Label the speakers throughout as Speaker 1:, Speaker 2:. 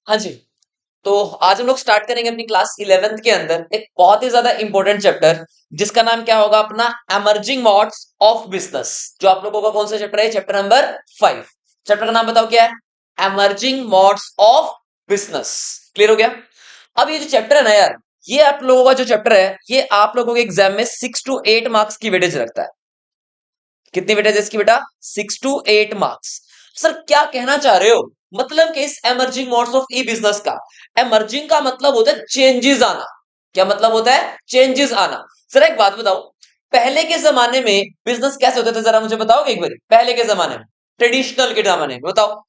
Speaker 1: हाँ जी। तो आज हम लोग स्टार्ट करेंगे अपनी क्लास 11th के अंदर एक बहुत ही ज्यादा इंपॉर्टेंट चैप्टर, जिसका नाम क्या होगा अपना एमर्जिंग मोड्स ऑफ बिजनेस। जो आप लोगों का कौन सा चैप्टर है? Chapter number 5। चैप्टर का नाम बताओ क्या है? Emerging modes of business. Clear हो गया? अब ये जो चैप्टर है ना यार, ये आप लोगों का जो चैप्टर है, ये आप लोगों के एग्जाम में 6 to 8 मार्क्स की वेटेज रखता है। कितनी वेटेज है इसकी बेटा? 6 to 8 मार्क्स। सर क्या कहना चाह रहे हो? मतलब कि इस emerging modes of E business का, एमर्जिंग का मतलब होता है चेंजेस आना। क्या मतलब होता है? चेंजेस आना। सर एक बात बताओ, पहले के जमाने में बिजनेस कैसे होते थे? जरा मुझे बताओगे एक बार। पहले के जमाने में, ट्रेडिशनल के जमाने में बताओ।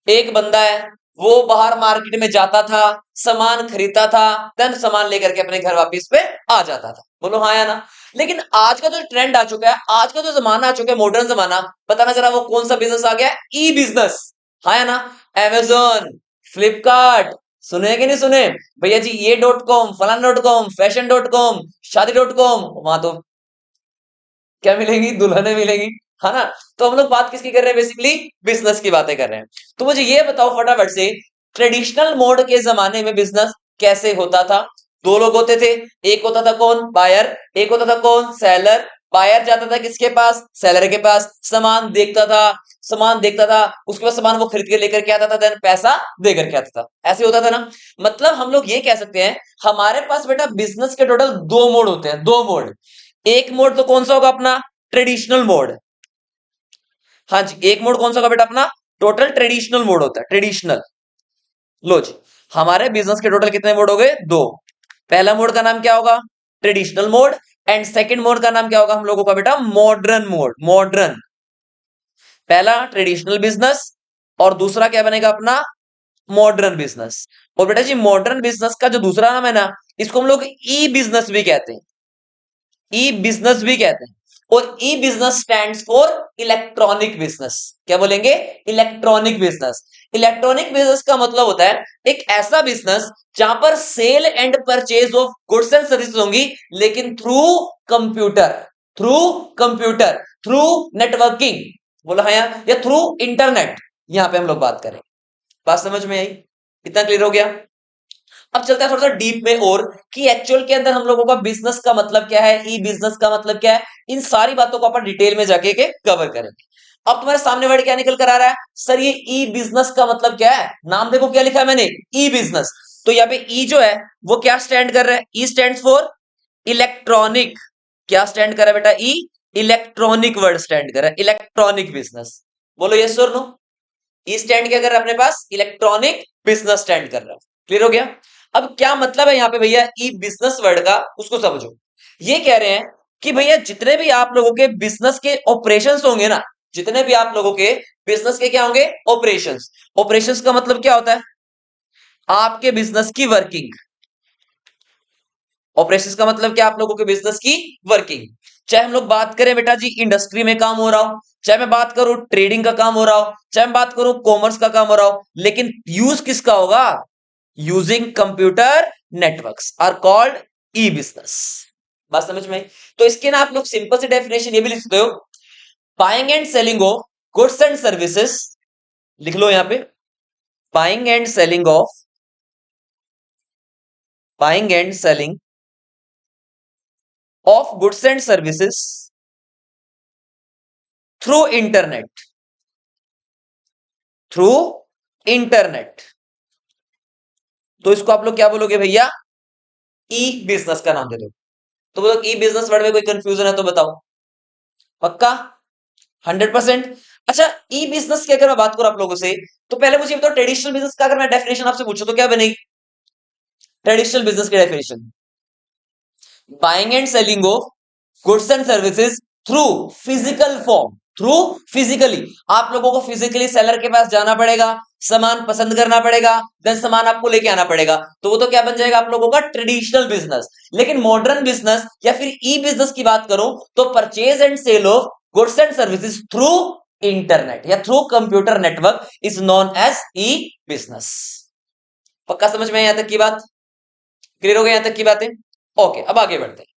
Speaker 1: एक बंदा है, वो बाहर मार्केट में जाता था, सामान खरीदता था, देन सामान लेकर के अपने घर वापस पे आ जाता था। बोलो हाँ या ना? लेकिन आज का जो ट्रेंड आ चुका है, आज का जो जमाना आ चुका है, मॉडर्न जमाना, बताना जरा वो कौन सा बिजनेस आ गया है? ई बिजनेस। हाँ या ना? Amazon, फ्लिपकार्ट, सुने कि नहीं सुने? भैया जी ये .com, फलान .com, fashion.com, शादी.com, वहां तो क्या मिलेंगी? दुल्हनें मिलेंगी, है ना? तो हम लोग बात किसकी कर रहे हैं? बेसिकली बिजनेस की बातें कर रहे हैं। तो मुझे ये बताओ फटाफट से, ट्रेडिशनल मोड के जमाने में बिजनेस कैसे होता था? दो लोग होते थे, एक होता था कौन? बायर, एक होता था कौन? सेलर। बायर जाता था किसके पास? सेलर के पास, सामान देखता था, सामान देखता था, उसके बाद सामान वो खरीद के लेकर के आता था, देन पैसा दे करके आता था। ऐसे होता था ना? मतलब हम लोग ये कह सकते हैं, हमारे पास बेटा बिजनेस के टोटल दो मोड होते हैं, दो मोड। एक मोड तो कौन सा होगा अपना? Traditional mode. हाँ जी, एक मोड कौन सा होगा बेटा अपना? टोटल ट्रेडिशनल मोड होता है, ट्रेडिशनल। लो जी, हमारे बिजनेस के टोटल कितने मोड हो गए? दो। पहला मोड का नाम क्या होगा? Traditional mode. And second mode का नाम क्या होगा हम लोगों का बेटा? Modern mode, modern. पहला ट्रेडिशनल बिजनेस, और दूसरा क्या बनेगा अपना? Modern business. और बेटा जी मॉडर्न बिजनेस का जो दूसरा नाम है ना, इसको हम लोग ई बिजनेस भी कहते हैं, ई बिजनेस भी कहते हैं। और e business stands for electronic business. क्या बोलेंगे? Electronic business. इलेक्ट्रॉनिक बिजनेस का मतलब होता है एक ऐसा बिजनेस जहां पर sale and purchase of goods and services होंगी, लेकिन through computer, through computer, through networking. बोला है या थ्रू इंटरनेट। यहां पे हम लोग बात करें। बात समझ में आई? इतना क्लियर हो गया? अब चलता है थोड़ा सा डीप में, और कि एक्चुअल के अंदर हम लोगों का बिजनेस का मतलब क्या है, ई बिजनेस का मतलब क्या है। इन सारी बातों को अपन डिटेल में जाके के कवर करेंगे। अब तुम्हारे सामने वर्ड क्या निकल कर आ रहा है? सर ये ई बिजनेस का मतलब क्या है? नाम देखो क्या लिखा है मैंने, ई बिजनेस। तो यहाँ पे ई जो है वो क्या स्टैंड कर रहा है? E stand for electronic. क्या स्टैंड कर रहा है बेटा? ई इलेक्ट्रॉनिक वर्ड स्टैंड कर रहा है, इलेक्ट्रॉनिक बिजनेस। बोलो यस और नो? ई स्टैंड क्या कर रहा है अपने पास? इलेक्ट्रॉनिक बिजनेस स्टैंड कर रहा है। क्लियर हो गया? अब क्या मतलब है यहाँ पे भैया ई बिजनेस वर्ड का, उसको समझो। ये कह रहे हैं कि भैया जितने भी आप लोगों के बिजनेस के ऑपरेशंस होंगे ना, जितने भी आप लोगों के बिजनेस के क्या होंगे? ऑपरेशंस। ऑपरेशंस का मतलब क्या होता है? आपके बिजनेस की वर्किंग। ऑपरेशंस का मतलब क्या? आप लोगों के बिजनेस की वर्किंग। चाहे हम लोग बात करें बेटा जी इंडस्ट्री में काम हो रहा हो, चाहे मैं बात करूं ट्रेडिंग का काम हो रहा हो, चाहे मैं बात करूं कॉमर्स का काम हो रहा हो, लेकिन यूज किसका होगा? Using computer networks are called e business. बात समझ में आई? तो इसके ना आप लोग सिंपल सी डेफिनेशन ये भी लिख सकते हो, buying and selling of goods and services. लिख लो यहां पे, buying and selling of, buying and selling of goods and services through internet, through internet. तो इसको आप लोग क्या बोलोगे भैया? ई बिजनेस का नाम दे दो। तो बोलो ई बिजनेस वर्ड में कोई कंफ्यूजन है तो बताओ। पक्का? 100%? अच्छा, ई बिजनेस की अगर मैं बात करूं आप लोगों से, तो पहले मुझे बताओ ट्रेडिशनल बिजनेस का अगर मैं डेफिनेशन आपसे पूछूं तो क्या बनेगी? ट्रेडिशनल बिजनेस की definition, buying and selling of goods and services through physical form, through physically. आप लोगों को फिजिकली सेलर के पास जाना पड़ेगा, सामान पसंद करना पड़ेगा, देन सामान आपको लेके आना पड़ेगा। तो वो तो क्या बन जाएगा आप लोगों का? Traditional business. लेकिन मॉडर्न बिजनेस या फिर ई बिजनेस की बात करूं, तो purchase and sale of goods and services through internet या through computer network is known as e business. पक्का समझ में यहां तक की बात? क्लियर हो गया यहां तक की बातें? ओके, अब आगे बढ़ते हैं।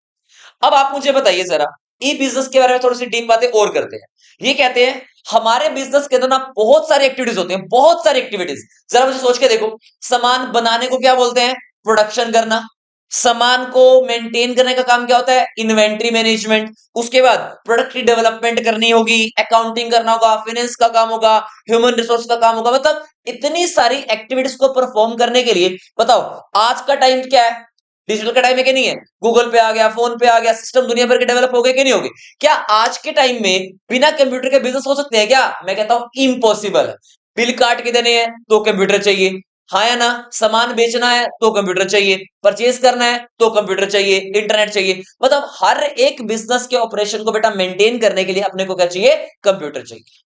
Speaker 1: अब आप मुझे बताइए जरा, ई बिजनेस के बारे में थोड़ी सी डीप बातें और करते हैं। ये कहते हैं हमारे बिजनेस के अंदर ना बहुत सारी एक्टिविटीज होती हैं, बहुत सारी एक्टिविटीज। जरा मुझे सोच के देखो, सामान बनाने को क्या बोलते हैं? प्रोडक्शन करना। सामान को मेंटेन करने का काम क्या होता है? Inventory management. उसके बाद प्रोडक्ट की डेवलपमेंट करनी होगी, अकाउंटिंग करना होगा, फाइनेंस का काम होगा, ह्यूमन रिसोर्स का काम होगा। मतलब इतनी सारी एक्टिविटीज को परफॉर्म करने के लिए बताओ आज का टाइम क्या है? डिजिटल का टाइम है कि नहीं है? गूगल पे आ गया, फोन पे आ गया, सिस्टम दुनिया भर के डेवलप हो गए कि नहीं हो गए? क्या आज के टाइम में बिना कंप्यूटर के बिजनेस हो सकते हैं क्या? मैं कहता हूं इम्पॉसिबल है। बिल काट के देने हैं तो कंप्यूटर चाहिए, हाँ या ना? सामान बेचना है तो कंप्यूटर चाहिए, परचेज करना है तो कंप्यूटर चाहिए, इंटरनेट चाहिए। मतलब हर एक बिजनेस के ऑपरेशन को बेटा मेंटेन करने के लिए अपने को क्या चाहिए? कंप्यूटर चाहिए।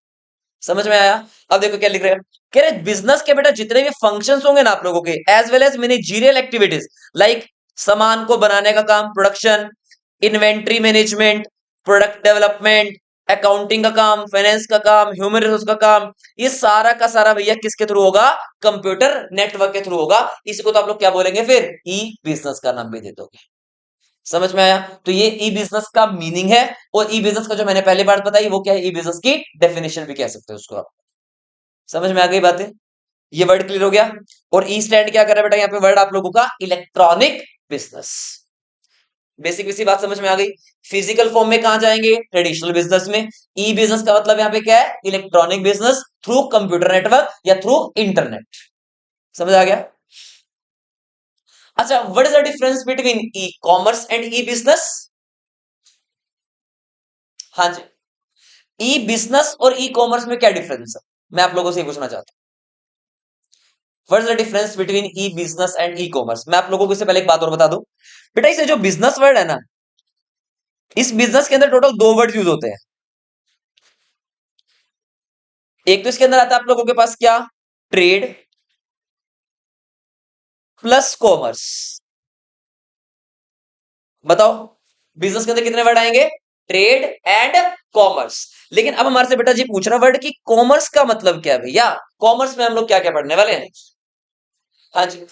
Speaker 1: समझ में आया? अब देखो क्या लिख रहे हैं, कह रहे बिजनेस के बेटा जितने भी फंक्शंस होंगे ना आप लोगों के, as well as managerial activities like सामान को बनाने का काम production, inventory management, product development, accounting का काम, फाइनेंस का काम, ह्यूमन रिसोर्स का काम, ये सारा का सारा भैया किसके थ्रू होगा? कंप्यूटर नेटवर्क के थ्रू होगा। इसको तो आप लोग क्या बोलेंगे फिर? ई बिजनेस का नाम भी दे दोगे। समझ में आया? तो ये ई बिजनेस का मीनिंग है। और ई बिजनेस का जो मैंने पहले बात बताई वो क्या है? ई बिजनेस की डेफिनेशन भी कह सकते हो उसको आप। समझ में आ गई बातें? ये वर्ड क्लियर हो गया। और ई स्टैंड क्या कर रहा है बेटा? यहाँ पे वर्ड आप लोगों का इलेक्ट्रॉनिक बिजनेस। बेसिक बेसिक बात समझ में आ गई। फिजिकल फॉर्म में कहां जाएंगे? ट्रेडिशनल बिजनेस में। ई बिजनेस का मतलब यहाँ पे क्या है? Electronic business through computer network या थ्रू इंटरनेट। समझ आ गया? अच्छा, what is the difference between e commerce and E business? हाँ जी, ई बिजनेस और ई कॉमर्स में क्या डिफरेंस है? मैं आप लोगों से ये पूछना चाहता हूं। What is the difference between E business and e commerce? मैं आप लोगों को इससे पहले एक बात और बता दूं। बेटा इसे जो बिजनेस वर्ड है ना, इस बिजनेस के अंदर टोटल दो वर्ड यूज होते हैं। एक तो इसके अंदर आता है आप लोगों के पास क्या? Trade plus commerce. बताओ बिजनेस के अंदर कितने वर्ड आएंगे? Trade and commerce. लेकिन अब हमारे से बेटा जी पूछ रहा वर्ड कि कॉमर्स का मतलब क्या है भैया? कॉमर्स में हम लोग क्या क्या पढ़ने वाले हैं? हाँ जी,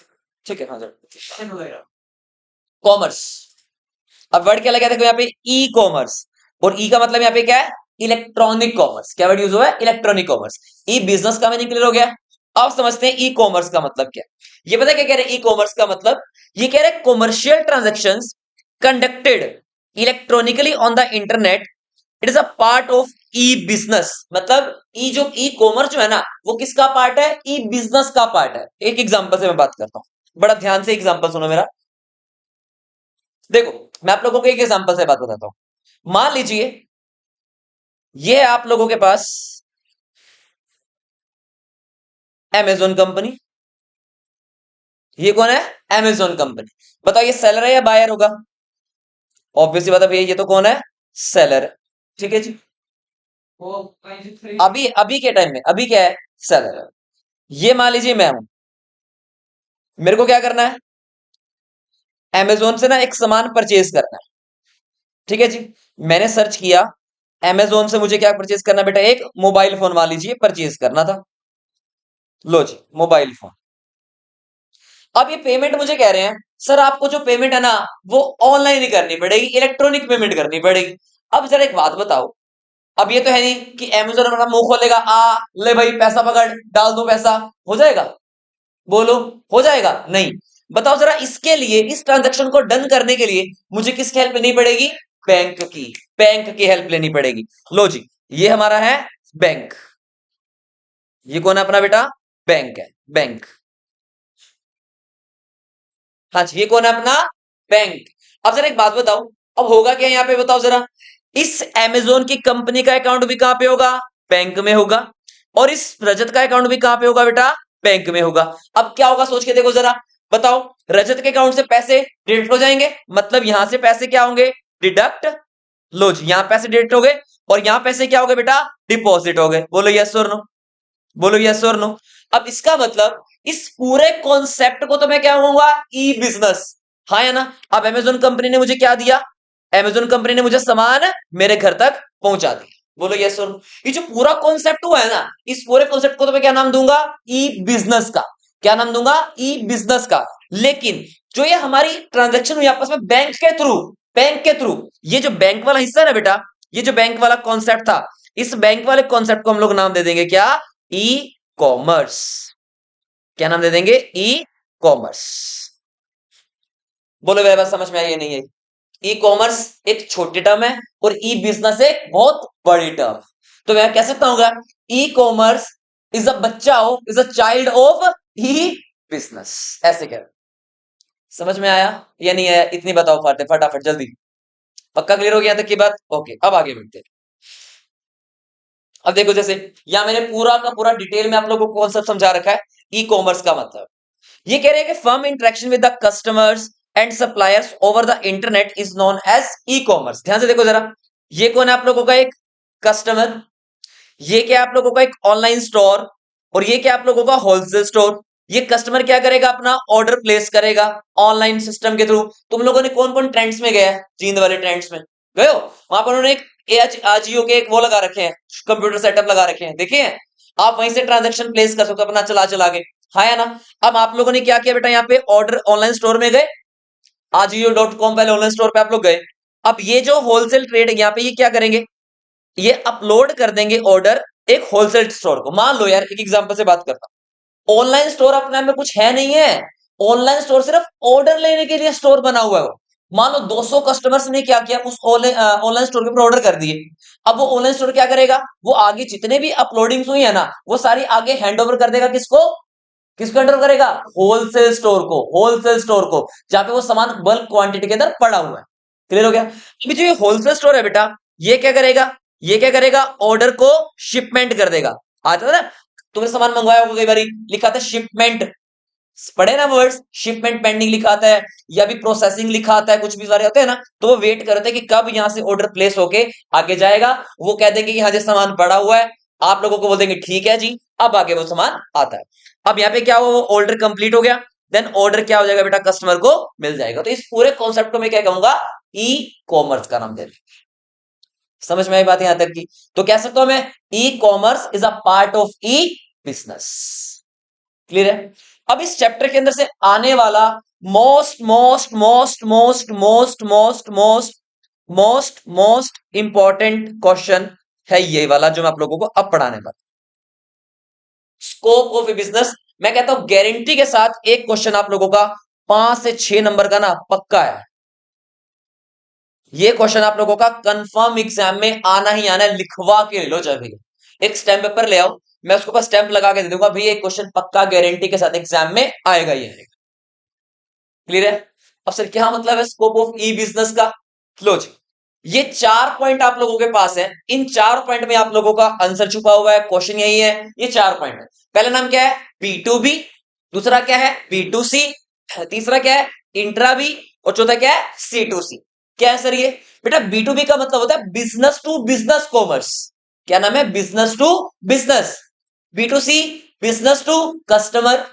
Speaker 1: ठीक है, हाँ जी, कॉमर्स। अब वर्ड क्या लगा? देखो यहाँ पे ई कॉमर्स, और ई का मतलब यहाँ पे क्या है? Electronic commerce. क्या वर्ड यूज हुआ है? Electronic commerce. ई बिजनेस का मीनिंग क्लियर हो गया। अब समझते हैं ई कॉमर्स का मतलब क्या। ये पता है क्या कह रहे हैं ई कॉमर्स का मतलब? ये कह रहे हैं commercial transactions conducted electronically on the internet, it is a part of E business. मतलब ई जो ई कॉमर्स जो है ना, वो किसका पार्ट है? ई बिजनेस का पार्ट है। एक एग्जांपल से मैं बात करता हूं, बड़ा ध्यान से एग्जांपल सुनो मेरा। देखो मैं आप लोगों को एक एग्जांपल से बात बताता हूं। मान लीजिए ये है आप लोगों के पास अमेजोन कंपनी। ये कौन है? Amazon company. बताओ ये सेलर है या बायर होगा? ऑब्वियसली बात है भैया, ये तो कौन है? सेलर है। ठीक है जी। अभी अभी के टाइम में अभी क्या है? सेलर है। ये मान लीजिए मैं हूं, मेरे को क्या करना है? अमेजोन से ना एक सामान परचेज करना है। ठीक है जी। मैंने सर्च किया, अमेजोन से मुझे क्या परचेज करना बेटा? एक मोबाइल फोन मान लीजिए परचेज करना था। लो जी, मोबाइल फोन। अब ये पेमेंट मुझे कह रहे हैं सर आपको जो पेमेंट है ना वो ऑनलाइन ही करनी पड़ेगी, इलेक्ट्रॉनिक पेमेंट करनी पड़ेगी। अब जरा एक बात बताओ, अब ये तो है नहीं कि अमेजोन अपना मुंह खोलेगा, आ ले भाई पैसा पकड़, डाल दो पैसा, हो जाएगा? बोलो, हो जाएगा? नहीं। बताओ जरा, इसके लिए इस ट्रांजेक्शन को डन करने के लिए मुझे किसकी हेल्प लेनी पड़ेगी? बैंक की। बैंक की हेल्प लेनी पड़ेगी। लो जी, ये हमारा है बैंक। ये कौन है अपना बेटा? बैंक है, बैंक। हाँ जी, ये कौन है अपना? बैंक। अब जरा एक बात बताओ, अब होगा क्या यहाँ पे? बताओ जरा, इस अमेजोन की कंपनी का अकाउंट भी कहां पे होगा? बैंक में होगा। और इस रजत का अकाउंट भी कहां पे होगा बेटा? बैंक में होगा। अब क्या होगा सोच के देखो जरा। बताओ, रजत के अकाउंट से पैसे डिडक्ट हो जाएंगे, मतलब यहां से पैसे क्या होंगे? डिडक्ट। लो जी, यहां पैसे डिडक्ट हो गए, और यहां पैसे क्या हो गए बेटा? डिपॉजिट हो गए। बोलो यस और नो, बोलो यस और नो। अब इसका मतलब इस पूरे कॉन्सेप्ट को तो मैं क्या कहूंगा? ई बिजनेस। हाँ या ना? अब अमेजोन कंपनी ने मुझे क्या दिया? अमेजोन कंपनी ने मुझे सामान मेरे घर तक पहुंचा दिया। बोलो यस और नो। ये जो पूरा कॉन्सेप्ट हुआ है ना, इस पूरे कॉन्सेप्ट को तो मैं क्या नाम दूंगा? ई बिजनेस का। क्या नाम दूंगा? ई बिजनेस का। लेकिन जो ये हमारी ट्रांजेक्शन हुई आपस में बैंक के थ्रू, बैंक के थ्रू। ये जो बैंक वाला हिस्सा है ना बेटा, ये जो बैंक वाला कॉन्सेप्ट था, इस बैंक वाले कॉन्सेप्ट को हम लोग नाम दे देंगे क्या? E commerce. क्या नाम दे देंगे? E commerce. बोलो मेरे बात समझ में आई है नहीं है? ई कॉमर्स एक छोटी टर्म है और ई बिजनेस एक बहुत बड़ी टर्म। तो मैं कह सकता हूँ ई कॉमर्स इज अ बच्चा हो, is a child of E business. ऐसे कह, समझ में आया या नहीं आया? इतनी बताओ फटाफट जल्दी। पक्का क्लियर हो गया तक की बात? ओके, अब आगे बढ़ते हैं। अब देखो, जैसे यहां मैंने पूरा का पूरा डिटेल में आप लोगों को कॉन्सेप्ट समझा रखा है ई कॉमर्स का मतलब। ये कह रहे हैं कि firm interaction with the customers and suppliers over the internet is known as e commerce. ध्यान से देखो जरा, ये कौन है आप लोगों का? एक कस्टमर, ये क्या आप लोगों का? एक ऑनलाइन स्टोर, और ये क्या आप लोगों का? Wholesale store. ये कस्टमर क्या करेगा? अपना ऑर्डर प्लेस करेगा ऑनलाइन सिस्टम के थ्रू। तुम लोगों ने कौन कौन ट्रेंड्स में गया है? जींद वाले ट्रेंड्स में गए हो? वहां पर उन्होंने एक आजियो के एक वो लगा रखे हैं, कंप्यूटर सेटअप लगा रखे हैं, देखिए आप वहीं से ट्रांजेक्शन प्लेस कर सकते हो अपना चला चला के। हाँ या ना? अब आप लोगों ने क्या किया बेटा? यहाँ पे ऑर्डर ऑनलाइन स्टोर में गए, आजियो.com पहले ऑनलाइन स्टोर पे आप लोग गए। अब ये जो होलसेल ट्रेड है यहाँ पे, ये क्या करेंगे? ये अपलोड कर देंगे ऑर्डर एक होलसेल स्टोर को। मान लो यार, एक एग्जांपल से बात करता हूं, ऑनलाइन स्टोर अपने आप में कुछ है नहीं है, ऑनलाइन स्टोर सिर्फ ऑर्डर लेने के लिए स्टोर बना हुआ है। मान लो 200 कस्टमर्स ने क्या किया? उस ऑनलाइन स्टोर के ऊपर ऑर्डर कर दिए। अब वो ऑनलाइन स्टोर क्या करेगा? वो आगे जितने भी अपलोडिंग्स हुई है ना, वो सारी आगे हैंड ओवर कर देगा किसको? किसको हैंड ओवर करेगा? होलसेल स्टोर को। होलसेल स्टोर को, जहां पे वो सामान बल्क क्वांटिटी के अंदर पड़ा हुआ है। क्लियर हो गया? अभी जो ये होलसेल स्टोर है बेटा, ये क्या करेगा? ये क्या करेगा? ऑर्डर को शिपमेंट कर देगा। आता है ना, तुम्हें सामान मंगवाया होगा कई बार, लिखा था शिपमेंट, पढ़े ना वर्ड्स? शिपमेंट पेंडिंग लिखा आता है, या भी प्रोसेसिंग लिखा आता है, कुछ भी सारे होते हैं ना, तो वो वेट करते हैं कि कब यहां से ऑर्डर प्लेस होके आगे जाएगा। वो कह देंगे कि हाँ जी सामान पड़ा हुआ है, आप लोगों को बोल देंगे ठीक है जी, अब आगे वो सामान आता है। अब यहाँ पे क्या हुआ? वो ऑर्डर कंप्लीट हो गया, देन ऑर्डर क्या हो जाएगा बेटा? कस्टमर को मिल जाएगा। तो इस पूरे कॉन्सेप्ट को मैं क्या कहूंगा? ई कॉमर्स का नाम दे। समझ में आई बात यहां तक की? तो कह सकता हूं मैं, e commerce is a part of E business. Clear है? अब इस चैप्टर के अंदर से आने वाला most most most most most most most most most important question है ये वाला, जो मैं आप लोगों को अब पढ़ाने वाला। स्कोप ऑफ ए बिजनेस, मैं कहता हूं गारंटी के साथ एक क्वेश्चन आप लोगों का 5 से 6 नंबर का ना पक्का है। ये क्वेश्चन आप लोगों का कंफर्म एग्जाम में आना ही आना है, लिखवा के ले लो। जब भी एक स्टैम्प पेपर ले आओ, मैं उसके ऊपर स्टैंप लगा के दे दूंगा, भैया एक क्वेश्चन पक्का गारंटी के साथ एग्जाम में आएगा ही आएगा। क्लियर है? अब सर क्या मतलब है स्कोप ऑफ ई बिजनेस का? लो जी, ये 4 पॉइंट आप लोगों के पास है, इन 4 पॉइंट में आप लोगों का आंसर छुपा हुआ है, क्वेश्चन यही है। ये 4 पॉइंट है। पहला नाम क्या है? B2B, दूसरा क्या है? B2C, तीसरा क्या है? इंट्रा बी, और चौथा क्या है? C2C। क्या है सर ये? बेटा B2B का मतलब होता है बिजनेस टू बिजनेस कॉमर्स। क्या नाम है? Business to business. B2C, business to customer.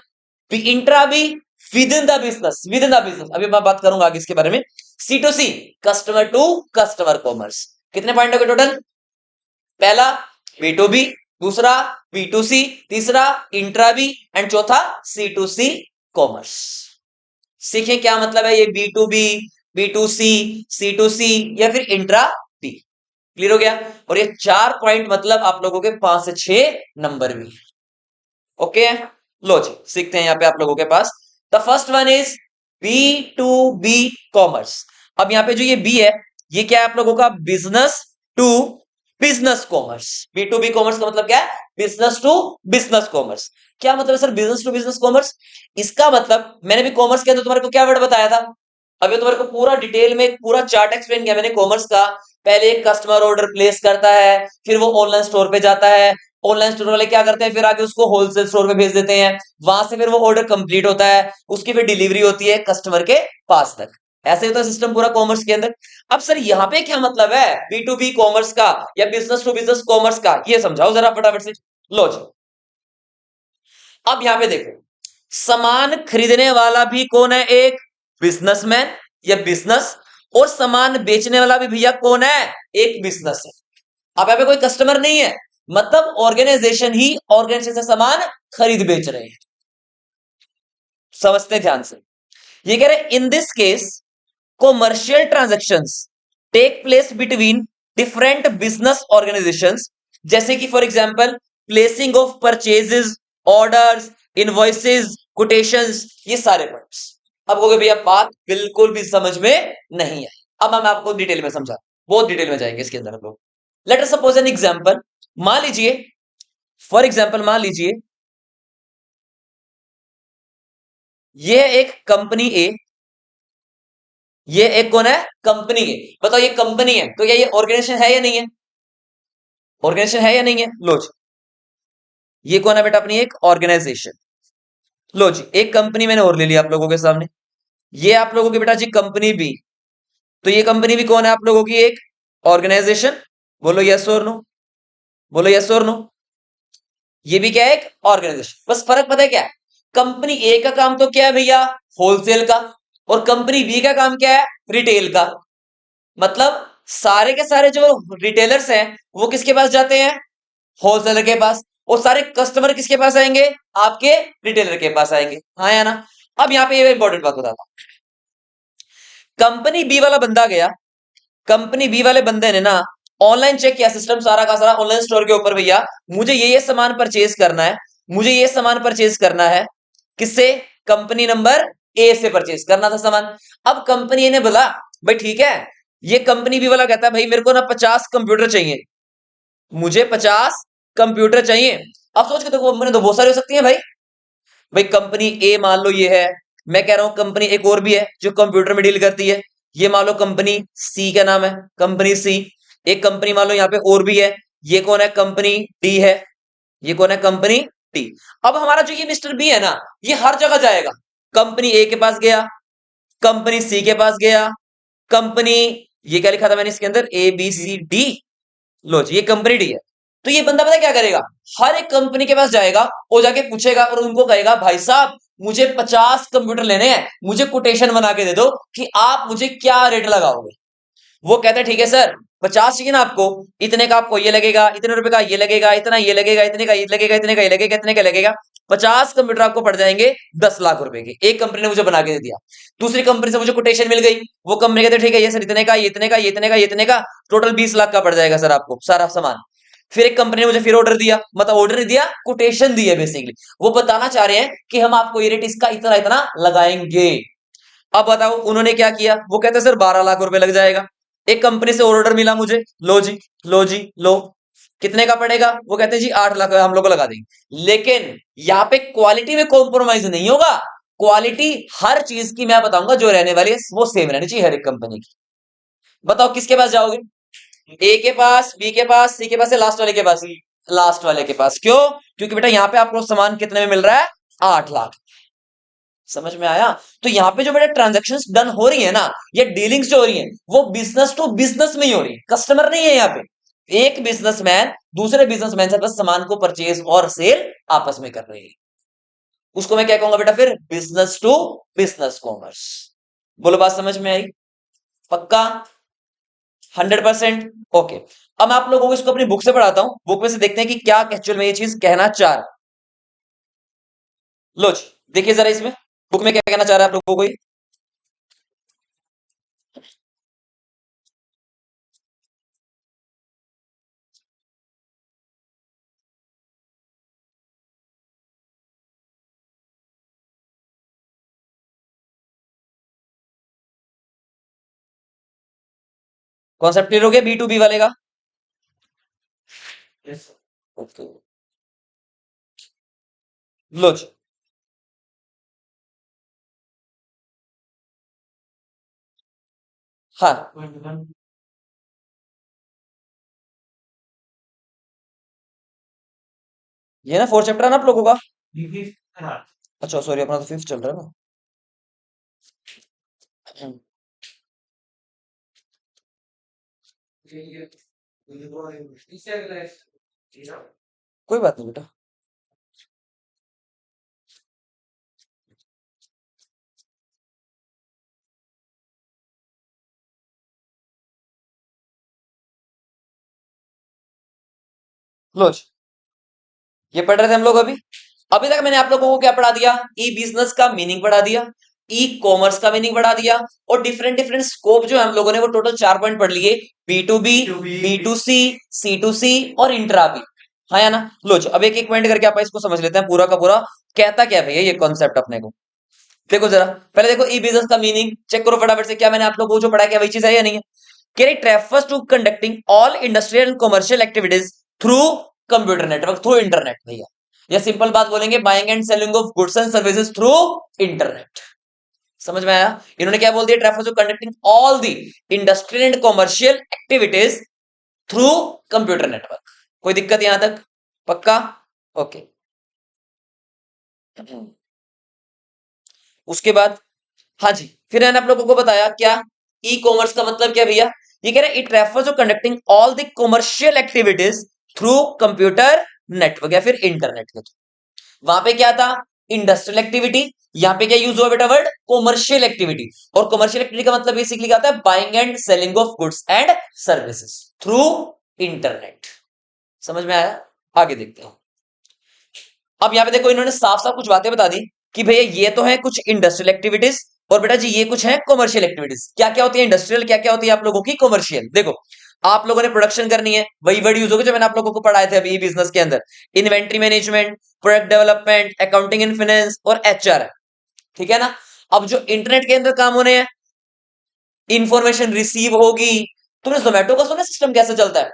Speaker 1: Intra B, within the business, within the business, अभी मैं बात करूंगा आगे इसके बारे में। C2C, customer to customer commerce. कितने पॉइंट हो गए टोटल? पहला B2B, दूसरा B2C, तीसरा इंट्रा बी, एंड चौथा C2C कॉमर्स। सीखें क्या मतलब है ये B2B, B2C, C2C या फिर इंट्रा बी। क्लियर हो गया? और ये 4 पॉइंट मतलब आप लोगों के 5 से 6 नंबर भी। ओके, लो जी सीखते हैं यहां पे आप लोगों के पास। The first one is B2B commerce. अब यहां पे जो ये बी है, ये क्या है आप लोगों का? Business to business commerce. B2B commerce का मतलब क्या है? Business to business commerce. क्या मतलब है sir business to business commerce? इसका मतलब मैंने भी कॉमर्स के अंदर तुम्हारे को क्या वर्ड बताया था? अभी तुम्हारे को पूरा डिटेल में एक पूरा चार्ट एक्सप्लेन किया मैंने कॉमर्स का। पहले एक कस्टमर ऑर्डर प्लेस करता है, फिर वो ऑनलाइन स्टोर पे जाता है, ऑनलाइन स्टोर वाले क्या करते हैं? फिर आगे उसको होलसेल स्टोर पे भेज देते हैं, वहां से फिर वो ऑर्डर कंप्लीट होता है, उसकी फिर डिलीवरी होती है कस्टमर के पास तक। ऐसे होता है सिस्टम पूरा कॉमर्स के अंदर। अब सर यहाँ पे क्या मतलब है B2B कॉमर्स का या बिजनेस टू बिजनेस कॉमर्स का? ये समझाओ जरा फटाफट से। लो जी, अब यहाँ पे देखो, सामान खरीदने वाला भी कौन है? एक बिजनेसमैन या बिजनेस, और सामान बेचने वाला भी भैया कौन है? एक बिजनेस है। अब यहाँ पे कोई कस्टमर नहीं है, मतलब ऑर्गेनाइजेशन ही ऑर्गेनाइजेशन से सामान खरीद बेच रहे हैं। समझते हैं ध्यान से। ये कह रहे in this case commercial transactions take place between different business organisations, जैसे कि for example placing of purchases, orders, invoices, quotations, ये सारे पॉइंट्स। अब कहोगे भैया बात बिल्कुल भी समझ में नहीं है। अब मैं आपको डिटेल में समझा, बहुत डिटेल में जाएंगे इसके अंदर हम लोग। Let us suppose an example, मान लीजिए, फॉर एग्जांपल मान लीजिए ये एक कंपनी ए, ये एक कौन है, कंपनी है। बताओ ये कंपनी है तो क्या ये ऑर्गेनाइजेशन है या नहीं है, ऑर्गेनाइजेशन है या नहीं है। लो जी, ये कौन है बेटा, अपनी एक ऑर्गेनाइजेशन। लो जी, एक कंपनी मैंने और ले लिया आप लोगों के सामने, ये आप लोगों की बेटा जी कंपनी बी। तो ये कंपनी भी कौन है आप लोगों की, एक ऑर्गेनाइजेशन। बोलो यस और नो, बोलो यस और नो। ये भी क्या है, एक ऑर्गेनाइजेशन। बस फर्क पता है क्या है, कंपनी ए का काम तो क्या है भैया, होलसेल का, और कंपनी बी का काम क्या है, रिटेल का। मतलब सारे के सारे जो रिटेलर्स हैं वो किसके पास जाते हैं, होलसेलर के पास, और सारे कस्टमर किसके पास आएंगे, आपके रिटेलर के पास आएंगे। हाँ या ना। अब यहाँ पे ये इंपॉर्टेंट बात बताता हूं, कंपनी बी वाला बंदा गया, कंपनी बी वाले बंदे ने ना ऑनलाइन चेक किया, सिस्टम सारा का सारा ऑनलाइन स्टोर के ऊपर, भैया मुझे ये सामान परचेज करना है, मुझे ये सामान परचेज करना है, किससे, कंपनी नंबर ए से परचेज करना था सामान। अब कंपनी ए ने बोला भाई ठीक है, ये कंपनी बी वाला कहता है भाई मेरे को ना 50 कंप्यूटर चाहिए, मुझे 50 कंप्यूटर चाहिए। अब सोच के देखो, कंपनी तो बहुत सारी हो सकती है भाई, भाई कंपनी ए मान लो ये है, मैं कह रहा हूं कंपनी एक और भी है जो कंप्यूटर में डील करती है, ये मान लो कंपनी सी का नाम है, कंपनी सी। एक कंपनी मान लो यहाँ पे और भी है, ये कौन है, कंपनी डी है, ये कौन है, कंपनी डी। अब हमारा जो ये मिस्टर बी है ना, ये हर जगह जाएगा, कंपनी ए के पास गया, कंपनी सी के पास गया, कंपनी, ये क्या लिखा था मैंने इसके अंदर, ए बी सी डी। लो जी, ये कंपनी डी है। तो ये बंदा पता है क्या करेगा, हर एक कंपनी के पास जाएगा और जाके पूछेगा और उनको कहेगा भाई साहब मुझे 50 कंप्यूटर लेने हैं, मुझे कोटेशन बना के दे दो कि आप मुझे क्या रेट लगाओगे। वो कहते हैं ठीक है सर, 50 चाहिए ना आपको, इतने का आपको ये लगेगा, इतने रुपए का ये लगेगा, इतना ये लगेगा, इतने का ये लगेगा, इतने का ये लगेगा, इतने का लगेगा। 50 कंप्यूटर आपको पड़ जाएंगे 10 लाख रुपए के। एक कंपनी ने मुझे बना के दे दिया, दूसरी कंपनी से मुझे कोटेशन मिल गई, वो कंपनी कहते ठीक है ये सर इतने का, ये इतने का, ये इतने का, ये इतने का, टोटल 20 लाख का पड़ जाएगा सर आपको सारा सामान। फिर एक कंपनी ने मुझे फिर ऑर्डर दिया, मतलब ऑर्डर नहीं दिया, कोटेशन दी है बेसिकली। वो बताना चाह रहे हैं कि हम आपको ये रेट इसका इतना इतना लगाएंगे। अब बताओ उन्होंने क्या किया, वो कहते हैं सर 12 लाख रुपए लग जाएगा। एक कंपनी से और ऑर्डर मिला मुझे, लो जी, लो जी, लो, कितने का पड़ेगा, वो कहते हैं जी 8 लाख हम लोग को लगा देंगे। लेकिन यहाँ पे क्वालिटी में कॉम्प्रोमाइज नहीं होगा, क्वालिटी हर चीज की मैं बताऊंगा जो रहने वाली है वो सेम रहनी चाहिए हर एक कंपनी की। बताओ किसके पास जाओगे, ए के पास, बी के पास, सी के पास, या लास्ट वाले के पास, लास्ट वाले के पास। क्यों, क्योंकि बेटा यहाँ पे आपको सामान कितने में मिल रहा है, 8 लाख। समझ में आया। तो यहाँ पे जो मेरे ट्रांजेक्शन्स डन हो रही है ना, ये डीलिंग्स जो हो रही है वो बिजनेस टू बिजनेस में ही हो रही है, कस्टमर नहीं है यहाँ पे। एक बिजनेसमैन दूसरे बिजनेसमैन से बस सामान को परचेज और सेल आपस में कर रही है, उसको मैं क्या कहूंगा बेटा, फिर बिजनेस टू बिजनेस कॉमर्स। बोलो बात समझ में आई, पक्का, 100%। ओके, अब मैं आप लोगों को इसको अपनी बुक से पढ़ाता हूं, बुक में से देखते हैं कि क्या एक्चुअल में ये चीज कहना चाह रहा है। लो जी, देखिए जरा इसमें बुक में क्या कहना चाह रहा है आप लोगों को ये। कॉन्सेप्ट क्लियर हो गया बी टू बी वाले का। ओके, लो जी, हाँ, ये ना 4 चैप्टर है ना आप लोगों का। अच्छा सॉरी, अपना तो 5th चल रहा है ना। कोई बात नहीं बेटा। लो जी, ये पढ़ रहे थे हम लोग अभी। अभी तक मैंने आप लोगों को क्या पढ़ा दिया, ई बिजनेस का मीनिंग पढ़ा दिया, ई कॉमर्स का मीनिंग बढ़ा दिया, और डिफरेंट डिफरेंट स्कोप जो हम लोगों ने वो टोटल 4 पॉइंट पढ़ लिए, B2B, B2C, C2C और इंट्रा भी। हाँ या ना? लो जो अब एक एक पॉइंट करके आप इसको समझ लेते हैं पूरा का पूरा कहता क्या है भैया ये कॉन्सेप्ट अपने को। देखो जरा पहले देखो ई बिजनेस का मीनिंग चेक करो फटाफट से, क्या मैंने आप लोगों को जो पढ़ा क्या वही चीज है या नहीं है? कि it refers to conducting all industrial and commercial activities through computer network, through internet भैया, या सिंपल बात बोलेंगे buying and selling of goods and services through internet. समझ में आया? इन्होंने क्या बोल दिया? It refers to conducting all the industrial and commercial activities through computer network. कोई दिक्कत यहां तक? पक्का? ओके। उसके बाद हाँ जी, फिर मैंने आप लोगों को बताया क्या ई कॉमर्स का मतलब क्या भैया? ये कह रहे हैं it refers to conducting all the commercial activities through computer network या फिर इंटरनेट के थ्रू। वहां पे क्या था? Industrial activity. यहाँ पे क्या यूज हुआ बेटा? Word commercial activity. और कमर्शियल एक्टिविटी का मतलब बेसिकली क्या होता है? Buying and selling of goods and services through internet. समझ में आया? आगे देखते हैं। अब यहाँ पे देखो इन्होंने साफ साफ कुछ बातें बता दी कि भैया ये तो है कुछ इंडस्ट्रियल एक्टिविटीज, और बेटा जी ये कुछ है कमर्शियल एक्टिविटीज। क्या क्या होती है इंडस्ट्रियल, क्या क्या होती है आप लोगों की कमर्शियल? देखो आप लोगों ने प्रोडक्शन करनी है, वही वर्ड यूज होगा जो मैंने आप लोगों को पढ़ाए थे अभी बिजनेस के अंदर। Inventory management, product development, accounting and finance और HR, ठीक है ना? अब जो इंटरनेट के अंदर काम होने हैं, इंफॉर्मेशन रिसीव होगी। तुमने जोमेटो का सुना सिस्टम कैसे चलता है?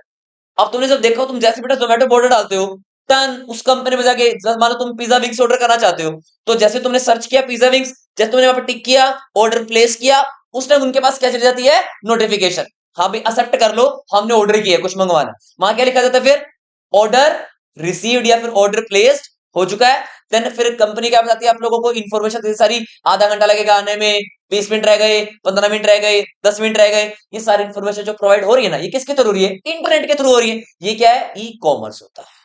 Speaker 1: अब तुमने जब देखा तुम जैसे बेटा जोमेटो ऑर्डर डालते हो, टन उस कंपनी में जाके मानो तुम पिज्जा विंग्स ऑर्डर करना चाहते हो, तो जैसे तुमने सर्च किया पिज्जा विंग्स, जैसे तुमने वहां पर टिक किया, ऑर्डर प्लेस किया, उस टाइम उनके पास क्या चली जाती है? नोटिफिकेशन। हाँ भाई एक्सेप्ट कर लो, हमने ऑर्डर किया है कुछ मंगवाना। वहां क्या लिखा जाता है फिर? ऑर्डर रिसीव्ड या फिर ऑर्डर प्लेस्ड हो चुका है। देन फिर कंपनी क्या बताती है आप लोगों को? इन्फॉर्मेशन सारी, आधा घंटा लगेगा आने में, 20 मिनट रह गए, 15 मिनट रह गए, 10 मिनट रह गए। ये सारी इन्फॉर्मेशन जो प्रोवाइड हो रही है ना, ये किसके थ्रू हो रही है? इंटरनेट के थ्रू हो रही है। ये क्या है? ई कॉमर्स होता है।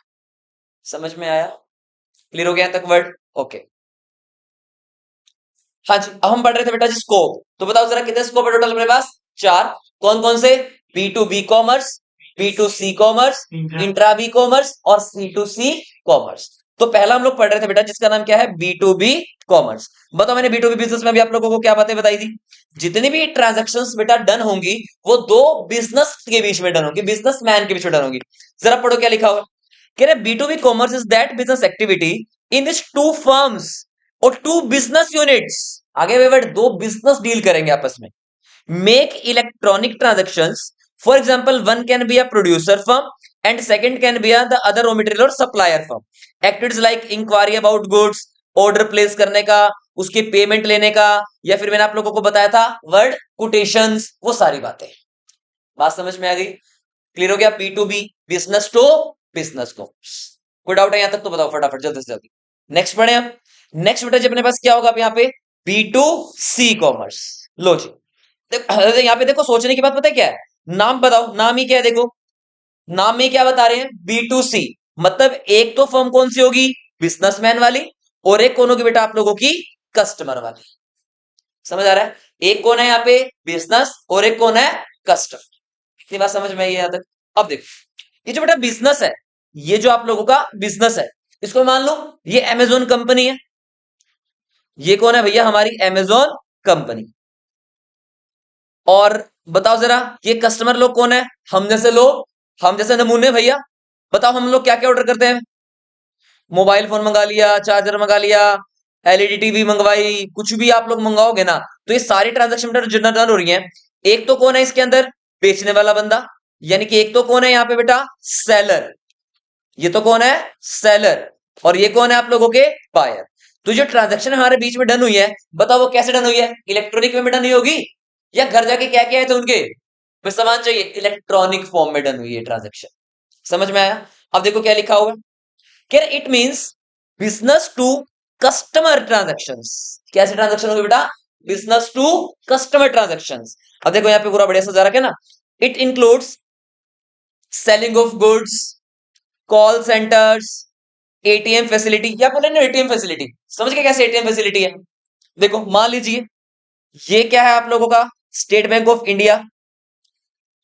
Speaker 1: समझ में आया? क्लियर हो गया तक वर्ड? ओके। हाँ जी, अब हम पढ़ रहे थे बेटा जी स्कोप। तो बताओ जरा कितने स्कोप है टोटल अपने पास? 4। कौन कौन से? B2B commerce, B2C commerce, intra B commerce और C2C कॉमर्स। तो पहला हम लोग पढ़ रहे थे बेटा जिसका नाम क्या है? B2B commerce. बताओ मैंने B2B बिजनेस में भी आप लोगों को क्या बातें बताई थी? जितनी भी ट्रांजेक्शन्स बेटा डन होंगी वो दो बिजनेस के बीच में डन होंगी, बिजनेसमैन के बीच में डन होंगी। जरा पढ़ो क्या लिखा हुआ। कह रहे B2B commerce is that business activity in which two firms और टू बिजनेस यूनिट्स, आगे वे वर्ड, दो बिजनेस डील करेंगे आपस में, make electronic transactions. For example one can be a producer firm and second can be the other raw material और supplier firm. Activities like inquiry about goods, order place करने का, उसके payment लेने का, या फिर मैंने आप लोगों को बताया था वर्ड कोटेशंस, वो सारी बातें। बात समझ में आ गई? क्लियर हो गया? B2B, बिजनेस टू बिजनेस को। कोई डाउट है यहां तक तो बताओ फटाफट जल्दी से जल्दी। नेक्स्ट पढ़े हम। नेक्स्ट बेटा जी अपने पास क्या होगा अब यहाँ पे? B2C commerce. लो जी यहाँ पे देखो सोचने की बात पता है क्या है? नाम बताओ, नाम ही क्या है? देखो नाम में क्या बता रहे हैं? B2C मतलब एक तो फर्म कौन सी होगी? बिजनेसमैन वाली, और एक कौन होगी बेटा आप लोगों की? कस्टमर वाली। समझ आ रहा है? एक कौन है यहाँ पे? बिजनेस, और एक कौन है? कस्टमर। इतनी बात समझ में आई है यहां तक? अब देखो ये जो बेटा बिजनेस है, ये जो आप लोगों का बिजनेस है, इसको मान लो ये अमेजोन कंपनी है। ये कौन है भैया? हमारी अमेजोन कंपनी। और बताओ जरा ये कस्टमर लोग कौन है? हम जैसे लोग, हम जैसे नमूने भैया। बताओ हम लोग क्या क्या ऑर्डर करते हैं? मोबाइल फोन मंगा लिया, चार्जर मंगा लिया, LED टीवी मंगवाई, कुछ भी आप लोग मंगाओगे ना, तो ये सारी ट्रांजेक्शन जनरल हो रही है। एक तो कौन है इसके अंदर? बेचने वाला बंदा, यानी कि एक तो कौन है यहाँ पे बेटा? सेलर। ये तो कौन है? सेलर। और ये कौन है आप लोगों के? बायर। तो जो ट्रांजेक्शन हमारे बीच में डन हुई है, बताओ वो कैसे डन हुई है? इलेक्ट्रॉनिक में डन हुई होगी, या घर जाके क्या क्या है थे उनके फिर सामान चाहिए? इलेक्ट्रॉनिक फॉर्म में डन हुई है ट्रांजेक्शन। समझ में आया? अब देखो क्या लिखा हुआ है। It means business to customer transactions. कैसे ट्रांजेक्शन होगी बेटा? Business to customer transactions. अब देखो यहाँ पे पूरा बढ़िया सजा रखा है ना। It includes selling of goods, call centres, ATM facility. क्या बोले ना? ATM facility. समझ गए कैसे ATM फैसिलिटी है? देखो मान लीजिए ये क्या है आप लोगों का? State Bank of India.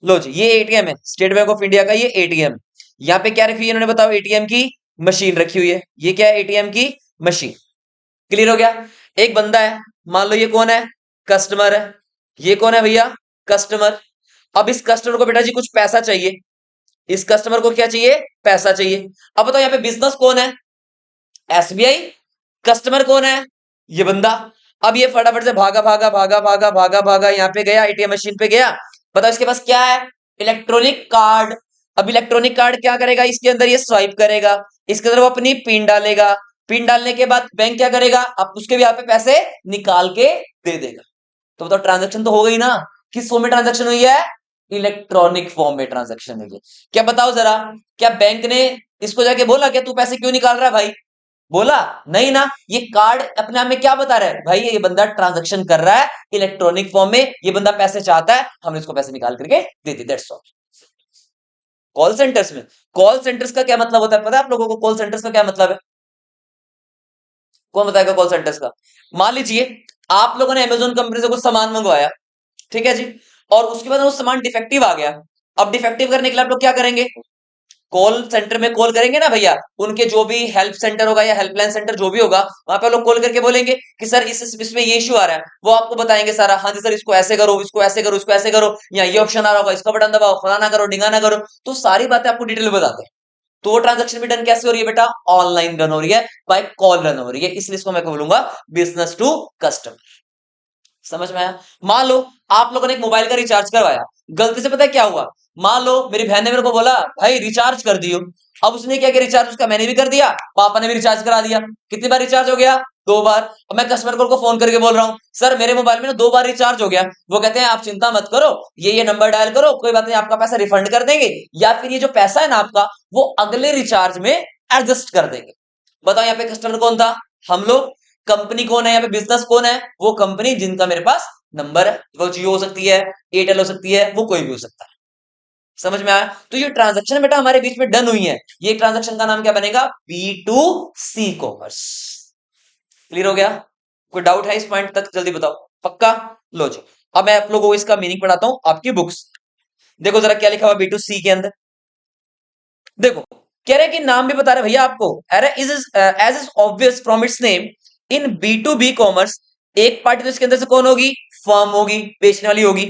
Speaker 1: लो जी ये ATM है, स्टेट बैंक ऑफ इंडिया का ये ATM। यहाँ पे क्या रखी हुई है इन्होंने? बताओ ATM की मशीन रखी हुई है। ये क्या है? ATM की मशीन। क्लियर हो गया? एक बंदा है, मान लो ये कौन है, कस्टमर है, ये कौन है भैया, कस्टमर। अब इस कस्टमर को बेटा जी कुछ पैसा चाहिए, इस कस्टमर को क्या चाहिए, पैसा चाहिए। अब बताओ यहाँ पे बिजनेस कौन है, एसबीआई, कस्टमर कौन है, ये बंदा। अब ये फटाफट से भागा भागा भागा भागा भागा भागा यहाँ पे गया, एटीएम मशीन पे गया। बताओ इसके पास क्या है, इलेक्ट्रॉनिक कार्ड। अब इलेक्ट्रॉनिक कार्ड क्या करेगा, इसके अंदर ये स्वाइप करेगा, इसके अंदर वो अपनी पिन डालेगा, पिन डालने के बाद बैंक क्या करेगा, अब उसके भी यहाँ पे पैसे निकाल के दे देगा। तो बताओ ट्रांजेक्शन तो हो गई ना, किस फॉर्म में ट्रांजेक्शन हुई है, इलेक्ट्रॉनिक फॉर्म में ट्रांजेक्शन हुई है। क्या बताओ जरा, क्या बैंक ने इसको जाके बोला क्या तू पैसे क्यों निकाल रहा है भाई, बोला नहीं ना। ये कार्ड अपने आप में क्या बता रहा है, भाई ये बंदा ट्रांजैक्शन कर रहा है इलेक्ट्रॉनिक फॉर्म में, ये बंदा पैसे चाहता है, हम इसको पैसे निकाल करके दे दी, दैट्स ऑल। कॉल सेंटर्स में, कॉल सेंटर्स का क्या मतलब होता है पता है आप लोगों को, कॉल सेंटर्स का क्या मतलब है, कौन बताएगा कॉल सेंटर्स का। मान लीजिए आप लोगों ने अमेजोन कंपनी से कुछ सामान मंगवाया, ठीक है जी, और उसके बाद वो सामान डिफेक्टिव आ गया। अब डिफेक्टिव करने के लिए आप लोग क्या करेंगे, कॉल सेंटर में कॉल करेंगे ना भैया, उनके जो भी हेल्प सेंटर होगा या हेल्पलाइन सेंटर जो भी होगा, वहां पे लोग कॉल करके बोलेंगे कि सर इसमें ये इश्यू आ रहा है, वो आपको बताएंगे सारा, हाँ जी सर इसको ऐसे करो, इसको ऐसे करो, इसको ऐसे करो, या ये ऑप्शन आ रहा होगा, इसका बटन दबाओ, फलाना करो, ढिंगाना करो। तो सारी बातें आपको डिटेल में बताते हैं। तो वो ट्रांजेक्शन भी डन कैसे हो रही है बेटा, ऑनलाइन रन हो रही है, बाय कॉल रन हो रही है, इसलिए इसको मैं बोलूंगा बिजनेस टू कस्टमर। समझ में आया। मान लो आप लोगों ने एक मोबाइल का रिचार्ज करवाया, गलती से पता है क्या हुआ, मान लो मेरी बहन ने मेरे को बोला भाई रिचार्ज कर दियो। अब उसने क्या किया, रिचार्ज उसका मैंने भी कर दिया, पापा ने भी रिचार्ज करा दिया। कितनी बार रिचार्ज हो गया, 2 बार। अब मैं कस्टमर को फोन करके बोल रहा हूँ सर मेरे मोबाइल में ना 2 बार रिचार्ज हो गया। वो कहते हैं आप चिंता मत करो, ये नंबर डायल करो, कोई बात नहीं आपका पैसा रिफंड कर देंगे, या फिर ये जो पैसा है ना आपका वो अगले रिचार्ज में एडजस्ट कर देंगे। बताओ यहाँ पे कस्टमर कौन था, हम लोग। कंपनी कौन है यहाँ पे, बिजनेस कौन है, वो कंपनी जिनका मेरे पास नंबर है, वो जियो हो सकती है, एयरटेल हो सकती है, वो कोई भी हो सकता है। समझ में आया। तो ये ट्रांजैक्शन बेटा हमारे बीच में डन हुई है, ये ट्रांजैक्शन का नाम क्या बनेगा, B2C कॉमर्स। क्लियर हो गया, कोई डाउट है इस पॉइंट तक, जल्दी बताओ, पक्का। लो जी, अब मैं आप लोगों को इसका मीनिंग पढ़ाता हूं आपकी बुक्स। देखो जरा क्या लिखा हुआ B2C के अंदर, देखो कह रहे कि नाम भी बता रहे भैया आपको, अरे is as is obvious from its name, in B2B commerce एक पार्टी तो इसके अंदर से कौन होगी, फर्म होगी, बेचने वाली होगी,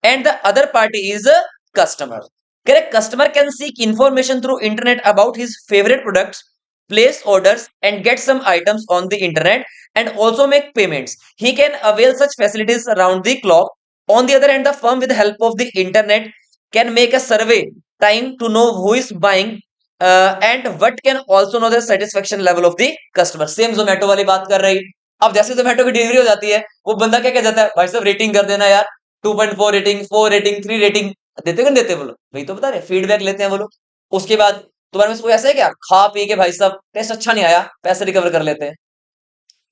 Speaker 1: and the other party is customer. कह रहे customer can seek information through internet about his favourite products, place orders and get some items on the internet and also make payments. He can avail such facilities around the clock. On the other hand, the firm with the help of the internet can make a survey time to know who is buying and what can also know the satisfaction level of the customer. Same Zomato वाली बात कर रही। अब जैसे Zomato की delivery हो जाती है, वो बंदा क्या कह जाता है, भाई साहब रेटिंग कर देना यार, 2.4 रेटिंग, 4 रेटिंग, 3 रेटिंग। देते क्यों देते वो लोग, वही तो बता रहे, फीडबैक लेते हैं वो लोग। उसके बाद तुम्हारे में से कोई ऐसा है क्या, खा पी के भाई साहब टेस्ट अच्छा नहीं आया, पैसे रिकवर कर लेते हैं,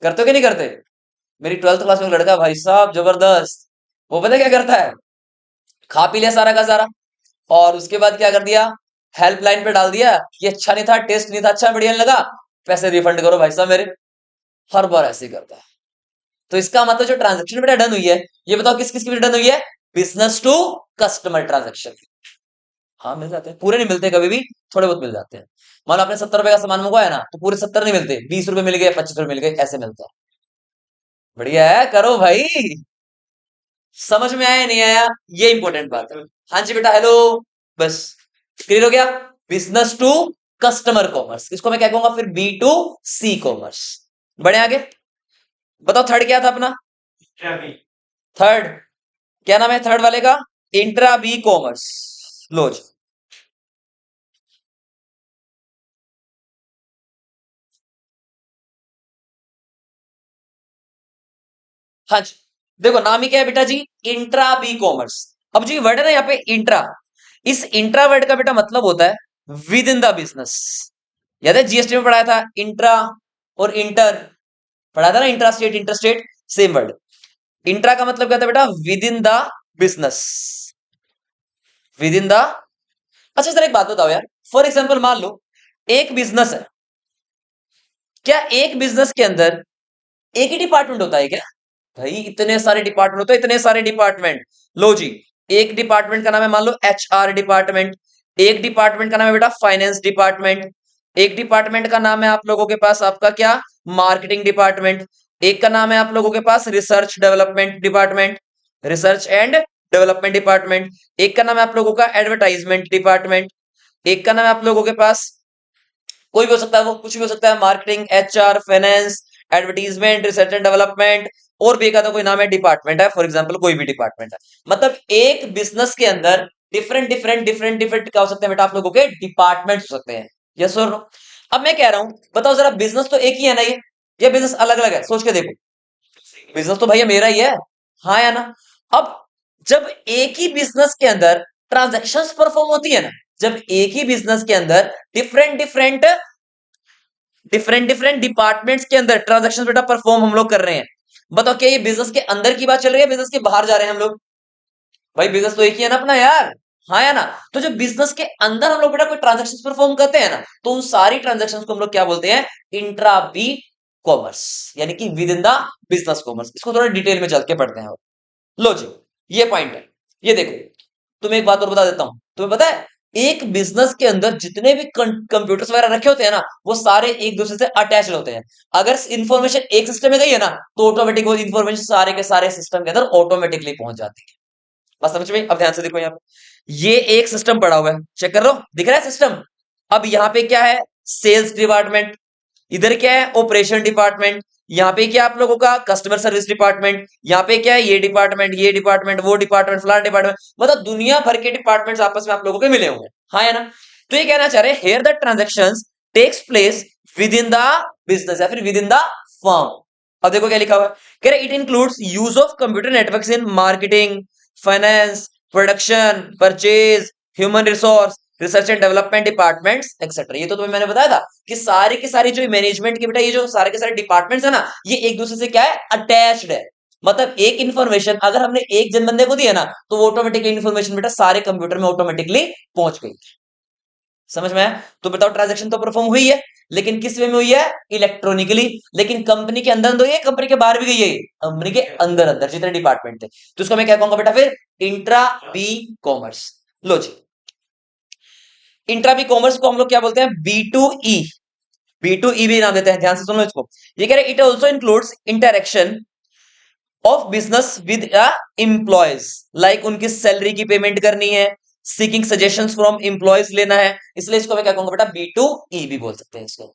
Speaker 1: करते हो कि नहीं करते। मेरी 12th क्लास में एक लड़का भाई साहब जबरदस्त, वो पता है क्या करता है, खा पी लिया सारा का सारा, और उसके बाद क्या कर दिया, हेल्पलाइन पे डाल दिया, ये अच्छा नहीं था, टेस्ट नहीं था अच्छा, बढ़िया नहीं लगा, पैसे रिफंड करो भाई साहब मेरे। हर बार ऐसे ही करता है। तो इसका मतलब जो ट्रांजेक्शन बेटा डन हुई है, ये बताओ किस किस की डन हुई है, बिजनेस टू कस्टमर ट्रांजेक्शन। हाँ मिल जाते हैं, पूरे नहीं मिलते कभी भी, थोड़े बहुत मिल जाते हैं। मान लो आपने 70 रुपए का सामान मंगवाया ना, तो पूरे 70 नहीं मिलते, 20 रुपए मिल गए, 25 रुपए मिल गए, ऐसे मिलता है। बढ़िया है, करो भाई। समझ में आया नहीं आया, ये इंपॉर्टेंट बात है। हाँ जी बेटा, हेलो, बस क्लियर हो गया। बिजनेस टू कस्टमर कॉमर्स, इसको मैं क्या कहूंगा फिर, B2C कॉमर्स। बढ़े आगे, बताओ थर्ड क्या था अपना, थर्ड क्या नाम है थर्ड वाले का, इंट्रा बी कॉमर्स। लो जी, हाँ जी, देखो नाम ही क्या है बेटा जी, इंट्रा बी कॉमर्स। अब जी वर्ड है ना यहाँ पे इंट्रा, इस इंट्रा वर्ड का बेटा मतलब होता है विद इन द बिजनेस। याद है जीएसटी में पढ़ाया था, इंट्रा और इंटर, पढ़ा था ना, intra state inter state, same word. Intra का मतलब क्या था बेटा, with in the business, within the. अच्छा सर एक बात बताओ यार, फॉर एग्जाम्पल मान लो एक बिजनेस है, क्या एक बिजनेस के अंदर एक ही डिपार्टमेंट होता है क्या, भाई इतने सारे डिपार्टमेंट होते हैं, इतने सारे डिपार्टमेंट। लो जी, एक डिपार्टमेंट का नाम है मान लो HR डिपार्टमेंट, एक डिपार्टमेंट का नाम है बेटा फाइनेंस डिपार्टमेंट, एक डिपार्टमेंट का नाम है आप लोगों के पास आपका क्या, मार्केटिंग डिपार्टमेंट, एक का नाम है आप लोगों के पास research development department, research and development department. एक का नाम है आप लोगों का एडवर्टाइजमेंट डिपार्टमेंट। एक का नाम है आप लोगों के पास, कोई भी हो सकता है, वो कुछ भी हो सकता है, marketing, HR, finance, advertisement, research and development, और भी एक आधा कोई नाम है, डिपार्टमेंट है, फॉर एग्जांपल कोई भी डिपार्टमेंट है। मतलब एक बिजनेस के अंदर डिफरेंट क्या हो सकते हैं बेटा आप लोगों के डिपार्टमेंट्स हो सकते हैं। यस और नो? अब मैं कह रहा हूं, बताओ जरा, बिजनेस तो एक ही है ना ये बिजनेस अलग अलग है? सोच के देखो, बिजनेस तो भैया मेरा ही है, हाँ या ना? अब जब एक ही बिजनेस के अंदर ट्रांजैक्शंस परफॉर्म होती है ना, जब एक ही बिजनेस के अंदर डिफरेंट डिपार्टमेंट्स के अंदर ट्रांजैक्शंस बेटा परफॉर्म हम लोग कर रहे हैं, बताओ क्या ये बिजनेस के अंदर की बात चल रही है, बिजनेस के बाहर जा रहे हैं हम लोग? भाई बिजनेस तो एक ही है ना अपना यार, हाँ या ना? तो जब बिजनेस के अंदर हम लोग बेटा कोई ट्रांजेक्शन परफॉर्म करते हैं ना, तो उन सारी ट्रांजेक्शन को हम लोग क्या बोलते हैं? इंट्रा बी कॉमर्स, यानी कि with in the business commerce. इसको थोड़ा डिटेल में चल के पढ़ते हैं। लो जी, ये पॉइंट है। ये देखो, तुम्हें एक बात और बता देता हूं, तुम्हें पता है एक बिजनेस के अंदर जितने भी कंप्यूटर्स वगैरह रखे होते हैं ना, वो सारे एक दूसरे से अटैच होते हैं। अगर इंफॉर्मेशन एक सिस्टम में गई है ना, तो ऑटोमेटिक वो इंफॉर्मेशन सारे के सारे सिस्टम के अंदर ऑटोमेटिकली पहुंच जाती है। बात समझ में? अब ध्यान से देखो, यहाँ पे ये एक सिस्टम पड़ा हुआ है, चेक कर लो, दिख रहा है सिस्टम? अब यहाँ पे क्या है? Sales department. इधर क्या है? Operation department. यहाँ पे क्या आप लोगों का? Customer service department. यहाँ पे क्या है? ये डिपार्टमेंट, वो डिपार्टमेंट, फलाना डिपार्टमेंट, मतलब दुनिया भर के डिपार्टमेंट्स आपस में आप लोगों के मिले हुए हैं, हाँ या ना? तो ये कहना चाह रहे हैं here the transactions takes place within the business या फिर विद इन द फर्म। अब देखो क्या लिखा हुआ है, कह रहे it includes use of computer networks in marketing, finance, production, purchase, human resource, research and development departments etcetera. ये तो तुम्हें मैंने बताया था कि सारे के सारे जो मैनेजमेंट के बेटा ये जो सारे के सारे डिपार्टमेंट्स है ना, ये एक दूसरे से क्या है? अटैच्ड है। मतलब एक इंफॉर्मेशन अगर हमने एक जन बंदे को दी है ना, तो वो ऑटोमेटिकली इंफॉर्मेशन बेटा सारे कंप्यूटर में ऑटोमेटिकली पहुंच गई। समझ में आया? तो बताओ ट्रांजैक्शन तो परफॉर्म हुई है, लेकिन किस वे में हुई है? इलेक्ट्रॉनिकली। लेकिन कंपनी के अंदर तो ये, कंपनी के बाहर भी गई है, कंपनी के अंदर अंदर जितने डिपार्टमेंट थे। तो इसको मैं क्या कहूंगा बेटा फिर? Intra B commerce. लो जी, इंट्रा बी कॉमर्स को हम लोग क्या बोलते हैं? B2E। B2E भी नाम देते हैं, ध्यान से सुनो इसको। ये कह रहे it also includes interaction of business with employees, like उनकी सैलरी की पेमेंट करनी है, सीकिंग सजेशंस फ्रॉम एम्प्लॉयज लेना है, इसलिए इसको मैं क्या कहूंगा बेटा? B2E भी बोल सकते हैं इसको।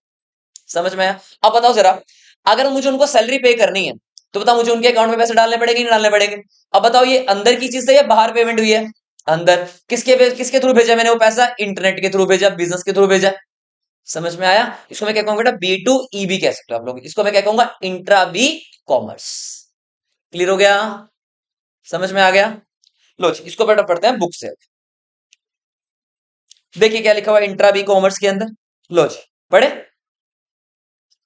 Speaker 1: समझ में आया? अब बताओ जरा, अगर मुझे उनको सैलरी पे करनी है, तो बताओ मुझे उनके अकाउंट में पैसे डालने पड़ेंगे नहीं डालने पड़ेंगे? अब बताओ ये अंदर की चीज है या बाहर पेमेंट हुई है? अंदर। किसके थ्रू भेजा मैंने वो पैसा? इंटरनेट के थ्रू भेजा, बिजनेस के थ्रू भेजा। समझ में आया? इसको मैं क्या कहूंगा बेटा? B2E भी कह सकते हो आप लोग। इसको मैं क्या कहूंगा? Intra B commerce. क्लियर हो गया? समझ में आ गया? लो जी, इसको बेटा पढ़ते हैं बुक से। देखिए क्या लिखा हुआ है इंट्रा बी कॉमर्स के अंदर। लो जी, पढ़े?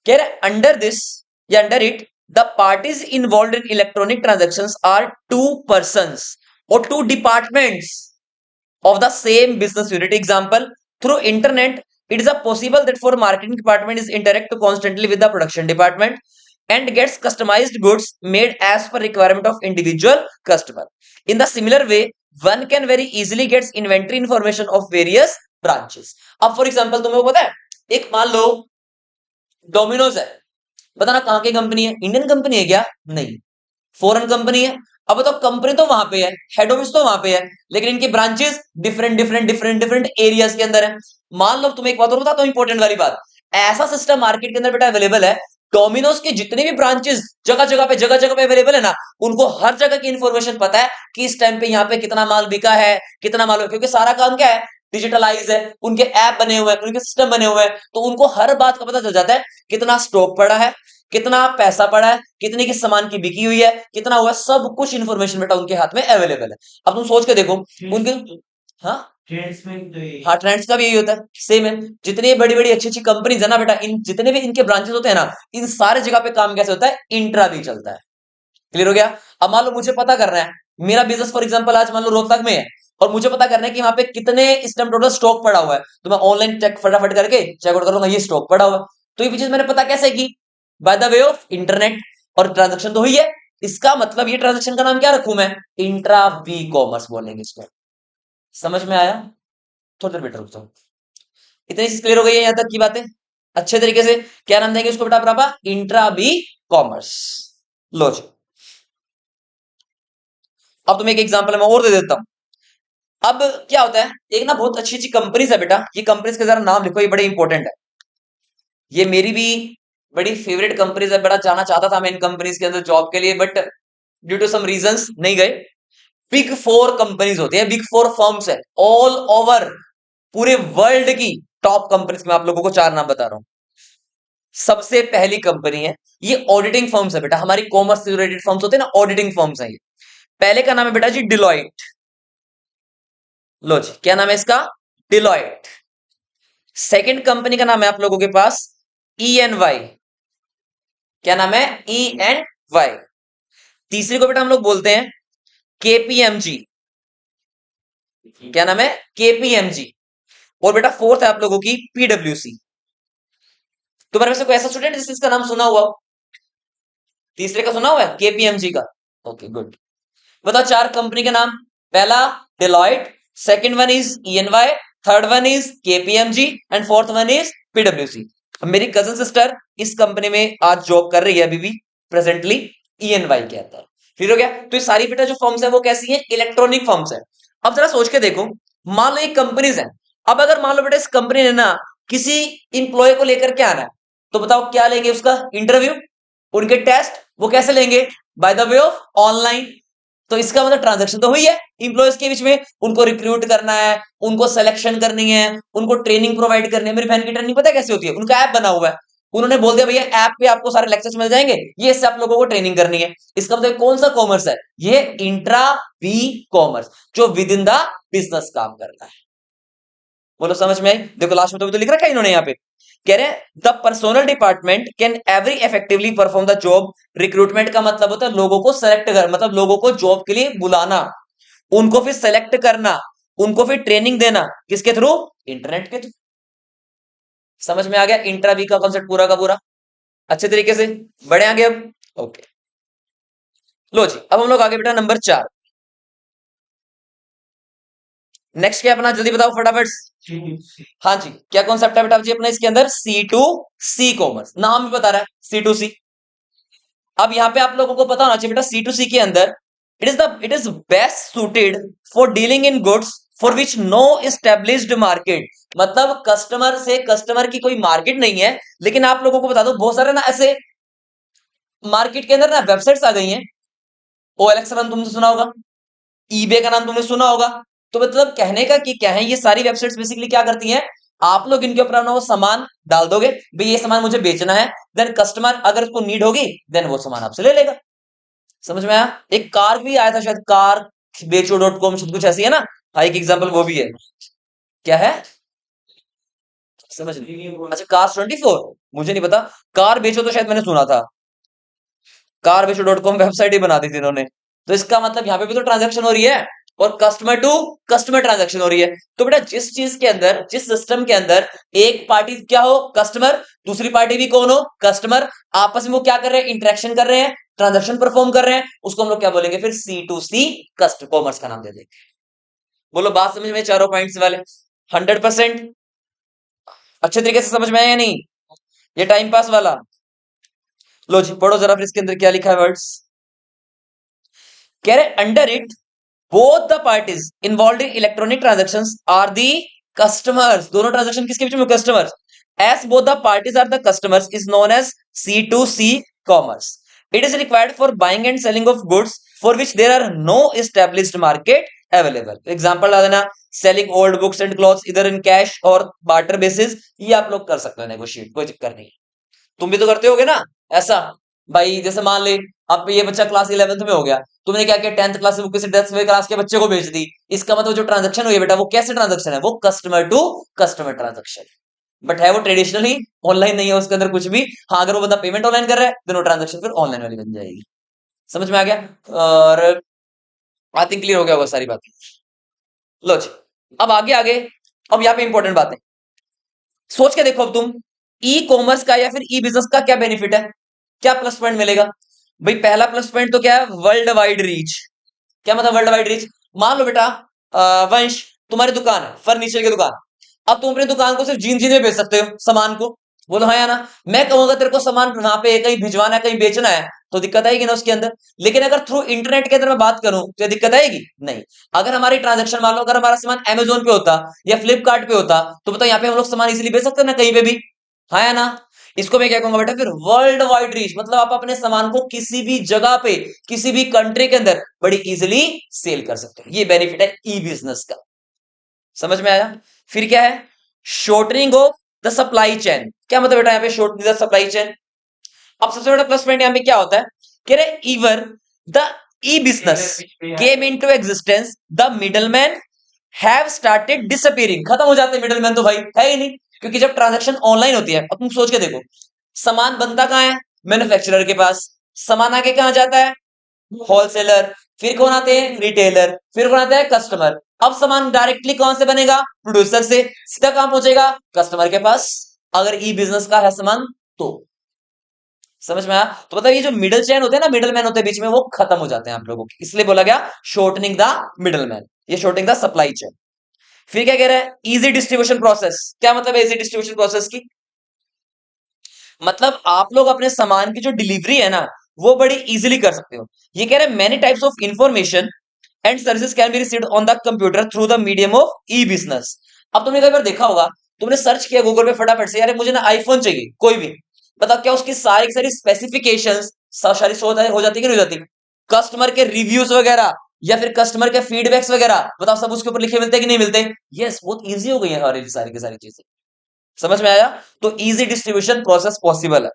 Speaker 1: कह रहे अंडर दिस या under it the parties involve in electronic transactions are two persons और two departments of the same business unit. Example, through internet it is a possible that for marketing department is interact constantly with the production department and gets customized goods made as per requirement of individual customer. In the similar way, one can very easily gets inventory information of various branches. अब for example तुम्हें पता है, एक मान लो Domino's है, बताना कहाँ की कंपनी है? इंडियन कंपनी है क्या? नहीं, फॉरेन कंपनी है। अब बताओ कंपनी तो वहां पे है, हेड ऑफिस तो वहां पे है, लेकिन इनके ब्रांचेस डिफरेंट एरियाज के अंदर है। मान लो तुम्हें एक बात और बताता हूं, इंपॉर्टेंट वाली बात, ऐसा सिस्टम मार्केट के अंदर बेटा अवेलेबल है, डोमिनोज के जितने भी ब्रांचेस जगह जगह पे अवेलेबल है ना, उनको हर जगह की इंफॉर्मेशन पता है कि इस टाइम पे यहाँ पे कितना माल बिका है, कितना माल, क्योंकि सारा काम क्या है? डिजिटलाइज है, उनके ऐप बने हुए हैं, उनके सिस्टम बने हुए हैं, तो उनको हर बात का पता चल जाता है, कितना स्टॉक पड़ा है, कितना पैसा पड़ा है, कितने की सामान की बिकी हुई है, कितना हुआ, सब कुछ इंफॉर्मेशन बेटा उनके हाथ में अवेलेबल है। अब तुम सोच के देखो उनके, हाँ
Speaker 2: ट्रेड्स में तो ये
Speaker 1: हाँ, ट्रेंड्स का भी यही होता है, सेम है। जितनी बड़ी बड़ी अच्छी अच्छी कंपनीज है ना बेटा, इन जितने भी इनके ब्रांचेस होते हैं ना, इन सारे जगह पे काम कैसे होता है? इंट्रा भी चलता है। क्लियर हो गया? अब मान लो मुझे पता करना है, मेरा बिजनेस फॉर एग्जांपल आज मान लो रोहतक में है, और मुझे पता करना है कि वहां पे कितने इस टाइम टोटल स्टॉक पड़ा हुआ है, तो मैं ऑनलाइन चेक फटाफट करके चेकआउट करूंगा ये स्टॉक पड़ा हुआ है। तो ये चीज मैंने पता कैसे की? By the way of internet. और ट्रांजेक्शन तो हुई है, इसका मतलब ये ट्रांजेक्शन का नाम क्या रखूं मैं? इंट्रा बी कॉमर्स बोलेंगे इसको। समझ में आया? थोड़ी देर बेटर रुक जाओ। इतनी चीज क्लियर हो गई है यहां तक की बातें? अच्छे तरीके से क्या नाम देंगे उसको बेटा अपना, इंट्रा बी कॉमर्स। लो जी, अब तुम्हें एक एग्जांपल मैं और दे देता हूं। अब क्या होता है, एक ना बहुत अच्छी अच्छी कंपनीज है बेटा, ये कंपनीज के जरा नाम लिखो, ये बड़े इंपॉर्टेंट है। ये मेरी भी बड़ी फेवरेट कंपनीज है, बड़ा जाना चाहता था मैं इन कंपनीज के अंदर जॉब के लिए, but due to some reasons नहीं गए। बिग फोर कंपनीज होती है, बिग फोर फर्म्स है ऑल ओवर पूरे वर्ल्ड की टॉप कंपनीज में आप लोगों को चार नाम बता रहा हूं। सबसे पहली कंपनी है, ये ऑडिटिंग फर्म्स है बेटा, हमारी कॉमर्स से रिलेटेड फर्म्स होते हैं ना, ऑडिटिंग फर्म्स है ये। पहले का नाम है बेटा जी डिलॉइट। लो जी, क्या नाम है इसका, डिलॉइट। सेकंड कंपनी का नाम है आप लोगों के पास ई एन वाई। क्या नाम है, ई एन वाई। तीसरी को बेटा हम लोग बोलते हैं केपीएमजी। क्या नाम है, केपीएमजी। और बेटा फोर्थ है आप लोगों की पीडब्ल्यूसी। तुम्हारे में से कोई ऐसा स्टूडेंट जिसने इसका नाम सुना हुआ हो? तीसरे का सुना हुआ है, केपीएमजी का? Okay good. बताओ चार कंपनी के नाम। पहला Deloitte, second one is E and Y, third one is KPMG and fourth one is पीडब्ल्यूसी। मेरी कजन सिस्टर इस कंपनी में आज जॉब कर रही है अभी भी प्रेजेंटली, ईएनवाई के अंदर। फिर हो गया, तो ये सारी बेटा जो फर्म्स है वो कैसी है, इलेक्ट्रॉनिक फर्म्स है। अब जरा सोच के देखो, मान लो एक कंपनीज है, अब अगर मान लो बेटा इस कंपनी ने ना किसी इंप्लॉय को लेकर के आना है, तो बताओ क्या लेंगे, उसका इंटरव्यू, उनके टेस्ट, वो कैसे लेंगे, by the way of online. तो इसका मतलब ट्रांजैक्शन तो हुई है इंप्लॉयज के बीच में, उनको रिक्रूट करना है, उनको सिलेक्शन करनी है, उनको ट्रेनिंग प्रोवाइड करनी है। मेरी बहन की ट्रेनिंग पता है कैसे होती है, उनका ऐप बना हुआ है, उन्होंने बोल दिया भैया ऐप पे आपको सारे लेक्चर्स मिल जाएंगे, ये इससे आप लोगों को ट्रेनिंग करनी है। इसका मतलब कौन सा कॉमर्स है, ये इंट्रा बी कॉमर्स, जो विद इन द बिजनेस काम करता है। बोलो समझ में आई? देखो लास्ट में तो लिख रखा है इन्होंने यहाँ पे, कह रहे हैं the personal department can every effectively perform the job. Recruitment का मतलब होता है लोगों को सेलेक्ट कर, मतलब लोगों को जॉब के लिए बुलाना, उनको फिर सेलेक्ट करना, उनको फिर ट्रेनिंग देना, किसके थ्रू, इंटरनेट के थ्रू। समझ में आ गया इंट्रा बी का कॉन्सेप्ट पूरा का पूरा, अच्छे तरीके से? बढ़े आगे अब, ओके। लो जी, अब हम लोग आगे बेटा नंबर 4। नेक्स्ट क्या अपना, जल्दी बताओ फटाफट। हाँ जी, क्या कॉन्सेप्ट है बेटा जी अपना इसके अंदर, सी टू सी कॉमर्स, नाम भी बता रहा है सी टू सी। अब यहाँ पे आप लोगों को पता होना चाहिए बेटा, सी टू सी के अंदर it is best suited for dealing in goods for which no established market. मतलब कस्टमर से कस्टमर की कोई मार्केट नहीं है, लेकिन आप लोगों को बता दो बहुत सारे ना ऐसे मार्केट के अंदर ना वेबसाइट्स आ गई हैं। ओएलएक्स का नाम तुमने सुना होगा, ईबे का नाम तुमने सुना होगा। तो मतलब कहने का कि क्या है, ये सारी वेबसाइट्स बेसिकली क्या करती हैं, आप लोग इनके ऊपर अपना वो सामान डाल दोगे, भाई ये सामान मुझे बेचना है, देन कस्टमर अगर उसको नीड होगी देन वो सामान आपसे ले लेगा। समझ में आया? एक कार भी आया था शायद, कार बेचो डॉट कॉम, कुछ ऐसी है ना, हाँ एक एग्जाम्पल वो भी है। क्या है, समझ नहीं? अच्छा कार 24, मुझे नहीं पता। कार बेचो तो शायद मैंने सुना था, कार बेचो डॉट कॉम वेबसाइट ही बना दी थी इन्होंने। तो इसका मतलब यहाँ पे भी तो ट्रांजैक्शन हो रही है, और कस्टमर टू कस्टमर ट्रांजैक्शन हो रही है। तो बेटा जिस चीज के अंदर, जिस सिस्टम के अंदर एक पार्टी क्या हो, कस्टमर, दूसरी पार्टी भी कौन हो, कस्टमर, आपस में वो क्या कर रहे हैं, इंटरेक्शन कर रहे हैं, ट्रांजैक्शन परफॉर्म कर रहे हैं, उसको हम लोग क्या बोलेंगे फिर, सी टू सी कस्ट कॉमर्स का नाम दे देंगे। बोलो बात समझ में, चारों पॉइंट्स वाले 100% अच्छे तरीके से समझ में आया या नहीं, ये टाइम पास वाला? लो जी पढ़ो जरा फिर इसके अंदर क्या लिखा है वर्ड्स। कह रहे under it both the parties involve in electronic transaction are the customers. दोनों ट्रांजेक्शन किसके बीच में, customers. As both the parties are the customers is known as C to C commerce. It is required for buying and selling of goods for which there are no established market available. Example ला देना, selling old books and clothes इधर in cash और barter basis, ये आप लोग कर सकते हो नेगोशिएट, कोई दिक्कत नहीं। तुम भी तो करते होगे ना ऐसा, भाई जैसे मान ले अब ये बच्चा क्लास 11th में हो गया, तुमने क्या किया, 10th क्लास से बुक किसी 10वीं क्लास के बच्चे को बेच दी, इसका मतलब जो ट्रांजेक्शन हुई है बेटा वो कैसे ट्रांजेक्शन है, वो customer to customer transaction. But है वो ट्रेडिशनली, ऑनलाइन नहीं है उसके अंदर कुछ भी। हाँ अगर वो बंदा पेमेंट ऑनलाइन कर रहा है दोनों ट्रांजेक्शन फिर ऑनलाइन वाली बन जाएगी। समझ में आ गया? और आई थिंक क्लियर हो गया होगा सारी बात। लो जी, अब आगे आगे, अब यहाँ पे इंपॉर्टेंट बात है, सोच के देखो अब तुम, ई कॉमर्स का या फिर ई बिजनेस का क्या बेनिफिट है, क्या प्लस पॉइंट मिलेगा। भाई पहला प्लस पॉइंट तो क्या है, वर्ल्ड वाइड रीच। क्या मतलब वर्ल्ड वाइड रीच, मान लो बेटा वंश तुम्हारी दुकान है, फर्नीचर की दुकान, अब तुम अपनी दुकान को सिर्फ जींद जींद में बेच सकते हो सामान को, बोलो हाँ या ना। मैं कहूंगा तेरे को सामान वहां पे कहीं भिजवाना है, कहीं बेचना है, तो दिक्कत आएगी ना उसके अंदर। लेकिन अगर थ्रू इंटरनेट के अंदर मैं बात करूं तो ये दिक्कत आएगी नहीं। अगर हमारी ट्रांजेक्शन मान लो, अगर हमारा सामान अमेजोन पे होता या फ्लिपकार्ट पे होता, तो बताओ यहाँ पे हम लोग सामान इजीली बेच सकते हैं ना कहीं पे भी, हाँ या ना। इसको मैं क्या कहूंगा बेटा, फिर वर्ल्ड वाइड रीच, मतलब आप अपने सामान को किसी भी जगह पे, किसी भी कंट्री के अंदर बड़ी इजीली सेल कर सकते हो। ये बेनिफिट है ई बिजनेस का। समझ में आया। फिर क्या है, shortening of the supply chain. क्या मतलब बेटा यहाँ पे शॉर्टनिंग द सप्लाई चेन। अब सबसे बड़ा प्लस पॉइंट यहाँ पे क्या होता है कि रे ever the e business came into existence the middleman have started disappearing. खत्म हो जाते हैं मिडलमैन, तो भाई है ही नहीं। क्योंकि जब ट्रांजैक्शन ऑनलाइन होती है, अब तुम सोच के देखो, सामान बनता कहाँ है, मैन्युफैक्चरर के पास। सामान आके कहाँ जाता है, होलसेलर। फिर कौन आते हैं, रिटेलर। फिर कौन आता है, कस्टमर। अब सामान डायरेक्टली कौन से बनेगा, प्रोड्यूसर से। सीधा कहां पहुंचेगा, कस्टमर के पास, अगर ई बिजनेस का है सामान तो। समझ में आया। तो मतलब ये जो मिडल चेन होते हैं ना, मिडल मैन होते हैं बीच में, वो खत्म हो जाते हैं आप लोगों के, इसलिए बोला गया शॉर्टनिंग द मिडल मैन, ये शॉर्टनिंग द सप्लाई चेन। फिर क्या कह रहा है, इजी डिस्ट्रीब्यूशन प्रोसेस। क्या मतलब है इजी डिस्ट्रीब्यूशन प्रोसेस की, मतलब आप लोग अपने सामान की जो डिलीवरी है ना, वो बड़ी इजीली कर सकते हो। ये कह रहे हैं many types of information and services can be received on the computer through the medium of E business. अब तुमने कई बार देखा होगा, तुमने सर्च किया गूगल पे फटाफट से, यार मुझे ना आईफोन चाहिए कोई भी, बताओ क्या उसकी सारी की सारी स्पेसिफिकेशंस सारी हो जाती है कि नहीं हो जाती। कस्टमर के रिव्यूज वगैरह या फिर कस्टमर के फीडबैक्स वगैरह, बताओ सब उसके ऊपर लिखे मिलते हैं कि नहीं मिलते। यस, बहुत इजी हो गई है सारी की सारी चीजें। समझ में आया। तो इजी डिस्ट्रीब्यूशन प्रोसेस पॉसिबल है।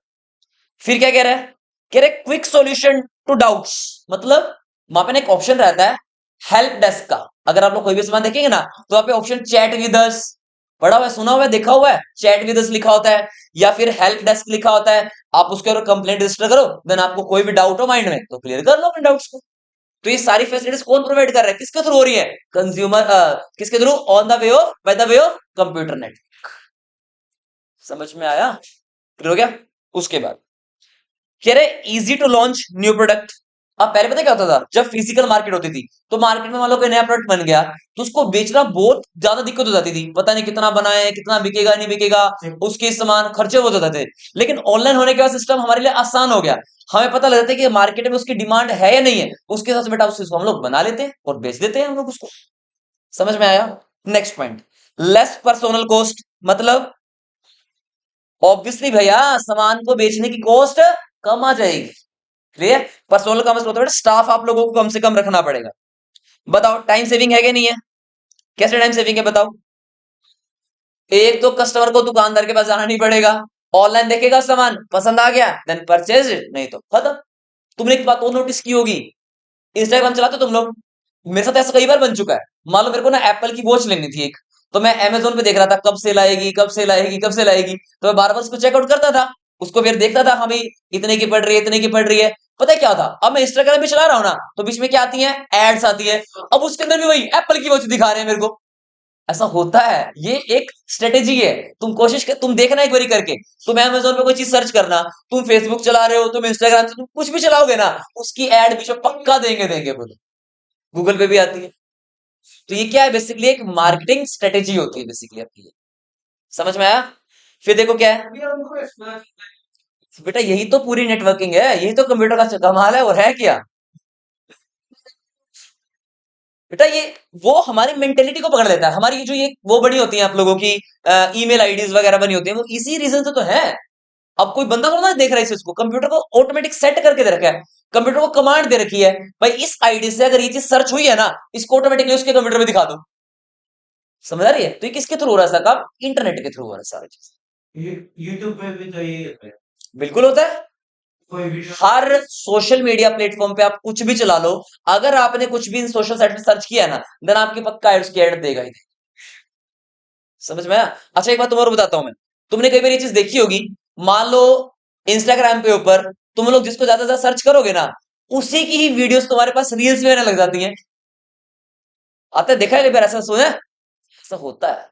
Speaker 1: फिर क्या कह रहा है, कह रहे क्विक सॉल्यूशन टू डाउट्स, मतलब वहां पे एक ऑप्शन रहता है हेल्प डेस्क का। अगर आप लोग कोई भी सामान देखेंगे ना, तो वहां पे ऑप्शन चैट विद अस पड़ा हुआ है, सुना हुआ है, देखा हुआ है, चैट विद अस लिखा होता है, या फिर हेल्प डेस्क लिखा होता है। आप उसके ऊपर कंप्लेंट रजिस्टर करो, देन आपको कोई भी डाउट हो माइंड में तो क्लियर कर लो अपने डाउट्स को। तो ये सारी फैसिलिटीज कौन प्रोवाइड कर रहा है, किसके थ्रू हो रही है, कंज्यूमर, किसके through, on the way of, by the way of computer net. समझ में आया, क्लियर हो गया। उसके बाद कह रहे easy to launch new product. अब पहले पता क्या होता था, जब फिजिकल मार्केट होती थी, तो मार्केट में मान लो कोई नया प्रोडक्ट बन गया, तो उसको बेचना बहुत ज्यादा दिक्कत हो जाती थी, पता नहीं कितना बनाए, कितना बिकेगा नहीं बिकेगा, उसके सामान खर्चे बहुत ज्यादा थे। लेकिन ऑनलाइन होने के बाद सिस्टम हमारे लिए आसान हो गया। हमें पता लग जाता है कि मार्केट में उसकी डिमांड है या नहीं है, उसके हिसाब से बेटा उस चीज को हम लोग बना लेते हैं और बेच देते हैं हम लोग उसको। समझ में आया। Next point, less personnel cost, मतलब ऑब्वियसली भैया सामान को बेचने की कॉस्ट कम आ जाएगी। क्लियर। पर्सनल का मतलब होता है स्टाफ आप लोगों को कम से कम रखना पड़ेगा। बताओ टाइम सेविंग है कि नहीं है, कैसे टाइम सेविंग है बताओ। एक तो कस्टमर को दुकानदार के पास जाना नहीं पड़ेगा, ऑनलाइन देखेगा सामान, पसंद आ गया देन परचेज, नहीं तो खत्म। तुमने एक बात और नोटिस की होगी, इंस्टाग्राम चलाते हो तुम लोग, मेरे साथ ऐसा कई बार बन चुका है। मान लो मेरे को ना एप्पल की वॉच लेनी थी एक, तो मैं अमेजोन पे देख रहा था कब सेल आएगी, कब सेल आएगी, कब सेल आएगी, तो मैं बार बार उसको चेकआउट करता था, उसको फिर देखता था, हाँ भाई इतने की पड़ रही है, इतने की पड़ रही है। पता है क्या था, अब मैं इंस्टाग्राम भी चला रहा हूँ ना, तो बीच में क्या आती है, एड्स आती है। अब उसके अंदर भी वही एप्पल की वॉच दिखा रहे हैं मेरे को। ऐसा होता है, ये एक स्ट्रेटेजी है। तुम कोशिश कर, तुम देखना एक बारी करके, तुम अमेजोन पे कोई चीज सर्च करना, तुम फेसबुक चला रहे हो, तुम इंस्टाग्राम से तुम कुछ भी चलाओगे ना, उसकी एड बीच में पक्का देंगे देंगे बोलो। गूगल पे भी आती है। तो ये क्या है, बेसिकली एक मार्केटिंग स्ट्रेटेजी होती है बेसिकली आपकी ये। समझ में आया। फिर देखो क्या है बेटा, यही तो पूरी नेटवर्किंग है, यही तो कंप्यूटर का कमाल है, और है क्या बेटा, ये वो हमारी मेंटेलिटी को पकड़ लेता है। हमारी जो ये वो बनी होती है आप लोगों की ईमेल आईडीज वगैरह बनी होती है, वो इसी रीजन से तो है। अब कोई बंदा थोड़ा ना देख रहा है इस चीज को, कंप्यूटर को ऑटोमेटिक सेट करके दे रखा है, कंप्यूटर को कमांड दे रखी है, भाई इस आईडी से अगर ये चीज सर्च हुई है ना, इसको ऑटोमेटिकली उसके कंप्यूटर में दिखा दो। समझ आ रही है। तो ये किसके थ्रू हो रहा है, साहब इंटरनेट के थ्रू हो रहा है सारी चीज।
Speaker 2: यूट्यूब पे भी तो ये होता है।
Speaker 1: बिल्कुल होता है।
Speaker 2: कोई वीडियो
Speaker 1: हर सोशल मीडिया प्लेटफॉर्म पे आप कुछ भी चला लो, अगर आपने कुछ भी इन सोशल साइट पे सर्च किया ना, देन आपके पक्का उसकी एड देगा ही। समझ में आया। अच्छा एक बात तुम्हारे बताता हूं मैं, तुमने कई बार ये चीज देखी होगी, मान लो इंस्टाग्राम पे ऊपर तुम लोग जिसको ज्यादा ज्यादा सर्च करोगे ना, उसी की ही वीडियोस तुम्हारे पास रील्स में आने लग जाती हैं। आता है, देखा है कई बार ऐसा, सुना है? ऐसा होता है।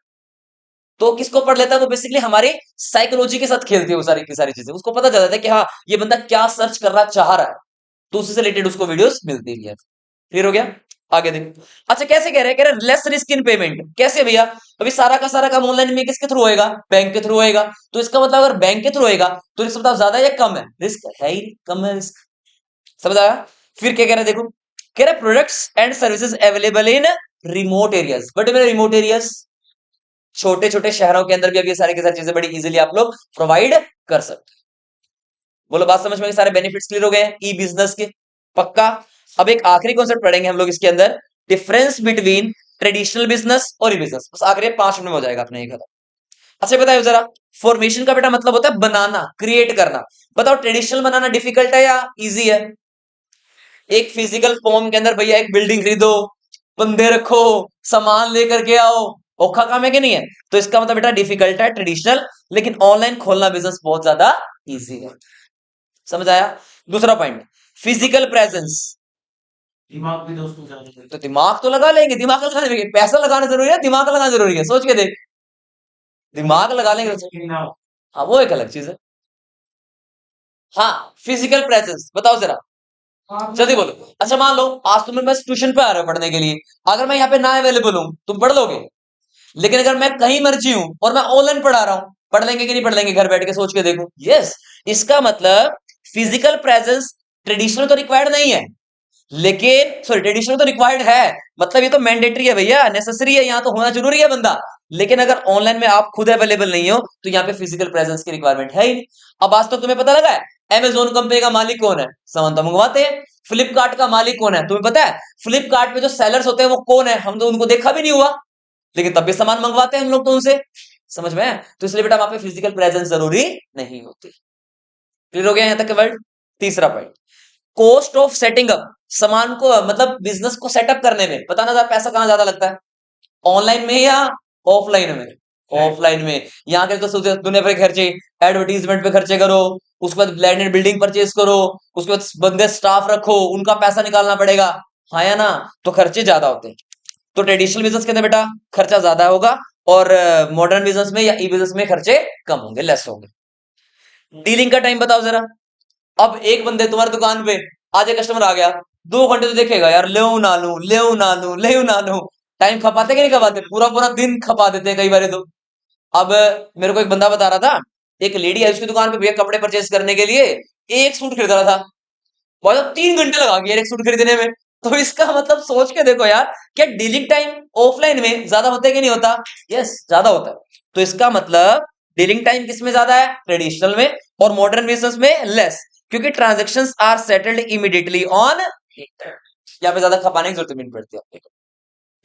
Speaker 1: तो किसको पढ़ लेता है वो, बेसिकली हमारे साइकोलॉजी के साथ खेलती है वो सारी की सारी चीजें, उसको पता चल जाता है कि हाँ ये बंदा क्या सर्च करना चाह रहा है, तो उससे रिलेटेड उसको वीडियोस मिलती है। क्लियर हो गया। आगे देखो। अच्छा कैसे कह रहे हैं लेस रिस्क इन पेमेंट, कैसे भैया? अभी सारा का सारा काम ऑनलाइन में किसके थ्रू होएगा? बैंक के थ्रू होएगा। तो इसका मतलब अगर बैंक के थ्रू होएगा तो रिस्क बताओ ज्यादा है या कम है? रिस्क है ही कम है रिस्क। समझ आया? फिर क्या कह रहे हैं देखो, कह रहे products and services available in remote areas. But मेरे रिमोट एरियाज छोटे छोटे शहरों के अंदर भी अब ये सारी की सारी चीजें बड़ी इजीली आप लोग प्रोवाइड कर सकते हैं। बोलो बात समझ में? सारे बेनिफिट्स क्लियर हो गए ई बिजनेस के? पक्का। अब एक आखिरी कॉन्सेप्ट पढ़ेंगे हम लोग इसके अंदर, डिफरेंस बिटवीन ट्रेडिशनल बिजनेस और ई बिजनेस। बस आखिरी 5 मिनट में हो जाएगा अपने ये खत्म। अच्छा बताओ जरा, फॉर्मेशन का बेटा मतलब होता है बनाना, क्रिएट करना। बताओ ट्रेडिशनल बनाना डिफिकल्ट है या इजी है? एक फिजिकल फॉर्म के अंदर भैया एक बिल्डिंग खरीदो, बंदे रखो, सामान लेकर के आओ, औखा काम है कि नहीं है? तो इसका मतलब बेटा डिफिकल्ट है ट्रेडिशनल, लेकिन ऑनलाइन खोलना बिजनेस बहुत ज्यादा इजी है। समझ आया? दूसरा पॉइंट, फिजिकल प्रेजेंस।
Speaker 2: दिमाग भी दोस्तों जाने
Speaker 1: तो दिमाग तो लगा लेंगे, दिमाग लगाने में पैसा लगाना जरूरी है, दिमाग लगाना जरूरी है? सोच के देख, दिमाग लगा लेंगे तो।
Speaker 2: ना
Speaker 1: हाँ वो एक अलग चीज है। हाँ फिजिकल प्रेजेंस बताओ जरा, जल्दी बोलो। अच्छा मान लो आज तुम बस ट्यूशन पे आ रहे हो पढ़ने के लिए, अगर मैं यहाँ पे ना अवेलेबल हूँ तुम पढ़ लोगे? लेकिन अगर मैं कहीं मर्जी हूं और मैं ऑनलाइन पढ़ा रहा हूं, पढ़ लेंगे कि नहीं पढ़ लेंगे? घर बैठ के सोच के देखो। यस, इसका मतलब फिजिकल प्रेजेंस ट्रेडिशनल तो रिक्वायर्ड नहीं है, लेकिन सॉरी ट्रेडिशनल तो रिक्वायर्ड है, मतलब ये तो मैंडेटरी है भैया, नेसेसरी है, यहाँ तो होना जरूरी है बंदा। लेकिन अगर ऑनलाइन में आप खुद अवेलेबल नहीं हो तो यहाँ पे फिजिकल प्रेजेंस की रिक्वायरमेंट है ही नहीं। अब आज तो तुम्हें पता लगा है अमेजोन कंपनी का मालिक कौन है? सामान तो मंगवाते हैं। फ्लिपकार्ट का मालिक कौन है तुम्हें पता है? फ्लिपकार्ट पे जो सेलर्स होते हैं वो कौन है? हम तो उनको देखा भी नहीं हुआ, लेकिन तब भी सामान मंगवाते हैं हम लोग तो उनसे। समझ में है? तो इसलिए बेटा वहां पे फिजिकल प्रेजेंस जरूरी नहीं होती। क्लियर हो गया यहां तक के वर्ड? तीसरा point, cost of setting up. सामान को मतलब बिजनेस को सेटअप करने में बताना जरा, पैसा कहां ज्यादा लगता है, ऑनलाइन में या ऑफलाइन में? ऑफलाइन में। यहाँ के तो दुनिया भर के खर्चे, एडवर्टीजमेंट पे खर्चे करो, उसके बाद लैंड एंड बिल्डिंग परचेज करो, उसके बाद बंदे स्टाफ रखो, उनका पैसा निकालना पड़ेगा, हाँ या ना? तो खर्चे ज्यादा होते हैं। तो ट्रेडिशनल बिजनेस के अंदर बेटा खर्चा ज्यादा होगा, और मॉडर्न बिजनेस में या ई बिजनेस में खर्चे कम होंगे, लेस होंगे। डीलिंग का टाइम बताओ जरा। अब एक बंदे तुम्हारी दुकान पे आज एक कस्टमर आ गया, 2 घंटे तो देखेगा यार, ले ना लू ले ना लू ले ना लू। टाइम खपाते कि नहीं खपाते? पूरा पूरा दिन खपा देते हैं कई बार तो। अब मेरे को एक बंदा बता रहा था, एक लेडी है उसकी दुकान पे भैया कपड़े परचेज करने के लिए, एक सूट खरीद रहा था, बहुत 3 घंटे लगा गया एक सूट खरीदने में। तो इसका मतलब सोच के देखो यार, क्या डीलिंग टाइम ऑफलाइन में ज्यादा होता है कि नहीं होता? यस ज्यादा होता है। तो इसका मतलब डीलिंग टाइम किसमें ज्यादा है? ट्रेडिशनल में। और मॉडर्न बिजनेस में लेस, क्योंकि transactions are settled immediately on internet. यहाँ पे ज्यादा खपाने की जरूरत नहीं पड़ती आपको।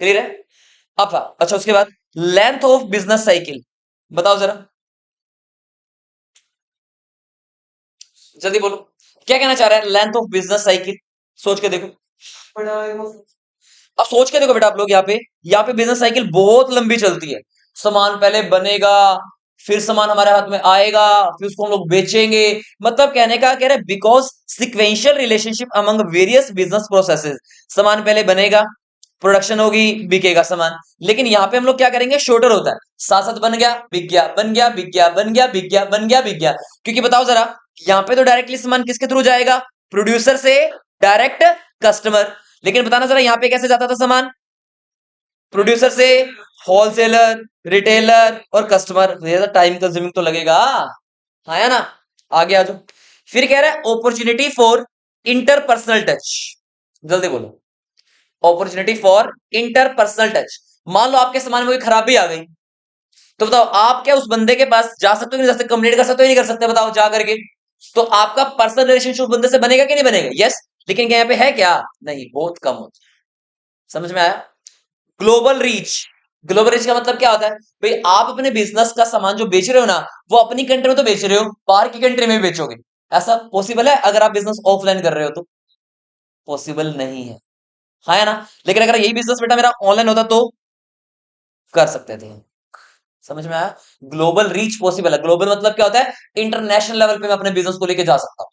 Speaker 1: क्लियर है? अब अच्छा उसके बाद लेंथ ऑफ बिजनेस साइकिल बताओ जरा, जल्दी बोलो। क्या कहना चाह रहा है लेंथ ऑफ बिजनेस साइकिल? सोच के देखो। अब सोच के देखो बेटा आप लोग, यहाँ पे बिजनेस साइकिल बहुत लंबी चलती है। सामान पहले बनेगा, फिर सामान हमारे हाथ में आएगा, फिर उसको हम लोग बेचेंगे। मतलब कहने का कह रहे because sequential relationship among various business processes. सामान पहले बनेगा, प्रोडक्शन होगी, बिकेगा सामान। लेकिन यहाँ पे हम लोग क्या करेंगे, शॉर्टर होता है, साथ साथ बन गया बिक गया, बन गया बिक गया, बन गया बिक गया, बन गया बिक गया। क्योंकि बताओ जरा, यहाँ पे तो डायरेक्टली सामान किसके थ्रू जाएगा? प्रोड्यूसर से डायरेक्ट कस्टमर। लेकिन बताना जरा यहाँ पे कैसे जाता था सामान? प्रोड्यूसर से होलसेलर, रिटेलर और कस्टमर। टाइम कंज्यूमिंग तो लगेगा, हाँ या ना? आगे आ जाओ। फिर कह रहा है अपॉर्चुनिटी फॉर इंटरपर्सनल टच। जल्दी बोलो, अपॉर्चुनिटी फॉर इंटरपर्सनल टच। मान लो आपके सामान में कोई खराबी आ गई, तो बताओ आप क्या उस बंदे के पास जा सकते हो कि नहीं जा सकते? कंप्लेंट कर सकते हो नहीं कर सकते? बताओ जा करके। तो आपका पर्सनल रिलेशनशिप उस बंदे से बनेगा कि नहीं बनेगा? यस। लेकिन क्या यहाँ पे है क्या? नहीं, बहुत कम होता है। समझ में आया? Global reach. ग्लोबल रीच का मतलब क्या होता है भाई? आप अपने बिजनेस का सामान जो बेच रहे हो ना, वो अपनी कंट्री में तो बेच रहे हो, बाहर की कंट्री में भी बेचोगे। ऐसा पॉसिबल है अगर आप बिजनेस ऑफलाइन कर रहे हो तो? पॉसिबल नहीं है, हाँ है ना? लेकिन अगर यही बिजनेस बेटा मेरा ऑनलाइन होता तो कर सकते थे। समझ में आया? ग्लोबल रीच पॉसिबल है। ग्लोबल मतलब क्या होता है? इंटरनेशनल लेवल पे मैं अपने बिजनेस को लेके जा सकता हूं।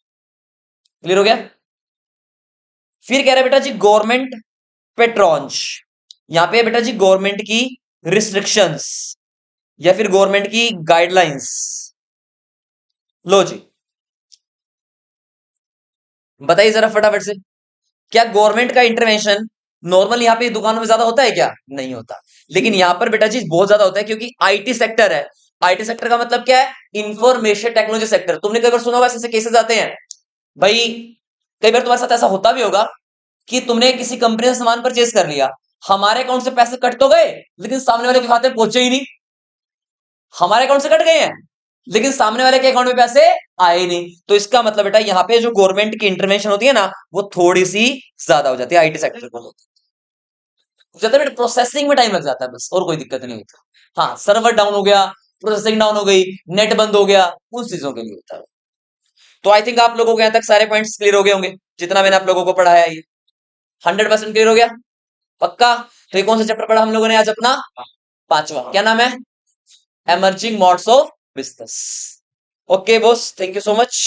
Speaker 1: क्लियर हो गया? फिर कह रहे बेटा जी गवर्नमेंट पेट्रॉन्ज। यहां पे बेटा जी गवर्नमेंट की रिस्ट्रिक्शंस या फिर गवर्नमेंट की गाइडलाइंस। लो जी, बताइए जरा फटाफट से, क्या गवर्नमेंट का इंटरवेंशन नॉर्मल यहाँ पे दुकानों में ज्यादा होता है क्या? नहीं होता। लेकिन यहाँ पर बेटा जी बहुत ज्यादा होता है, क्योंकि आईटी सेक्टर है। आईटी सेक्टर का मतलब क्या है? Information technology sector. तुमने कई बार सुना होगा ऐसे केसेस आते हैं भाई, कई बार तुम्हारे साथ ऐसा होता भी होगा कि तुमने किसी कंपनी से सामान परचेज कर लिया, हमारे अकाउंट से पैसे कट तो गए, लेकिन सामने वाले के खाते में पहुंचे ही नहीं। हमारे अकाउंट से कट गए हैं, लेकिन सामने वाले के अकाउंट में पैसे आए ही नहीं। तो इसका मतलब बेटा यहाँ पे जो गवर्नमेंट की इंटरवेंशन होती है ना, वो थोड़ी सी ज्यादा हो जाती है आईटी सेक्टर को। ज्यादा बेटा प्रोसेसिंग में टाइम लग जाता है, बस और कोई दिक्कत नहीं होती। हाँ, सर्वर डाउन हो गया, प्रोसेसिंग डाउन हो गई, नेट बंद हो गया, उन चीजों के लिए होता है। तो आई थिंक आप लोगों को यहाँ तक सारे पॉइंट्स क्लियर हो गए होंगे, जितना मैंने आप लोगों को पढ़ाया है ये 100% क्लियर हो गया, पक्का? तो ये कौन सा चैप्टर पढ़ा हम लोगों ने आज अपना? पांचवा। क्या नाम है? Emerging mods of business. Okay boss, thank you so much.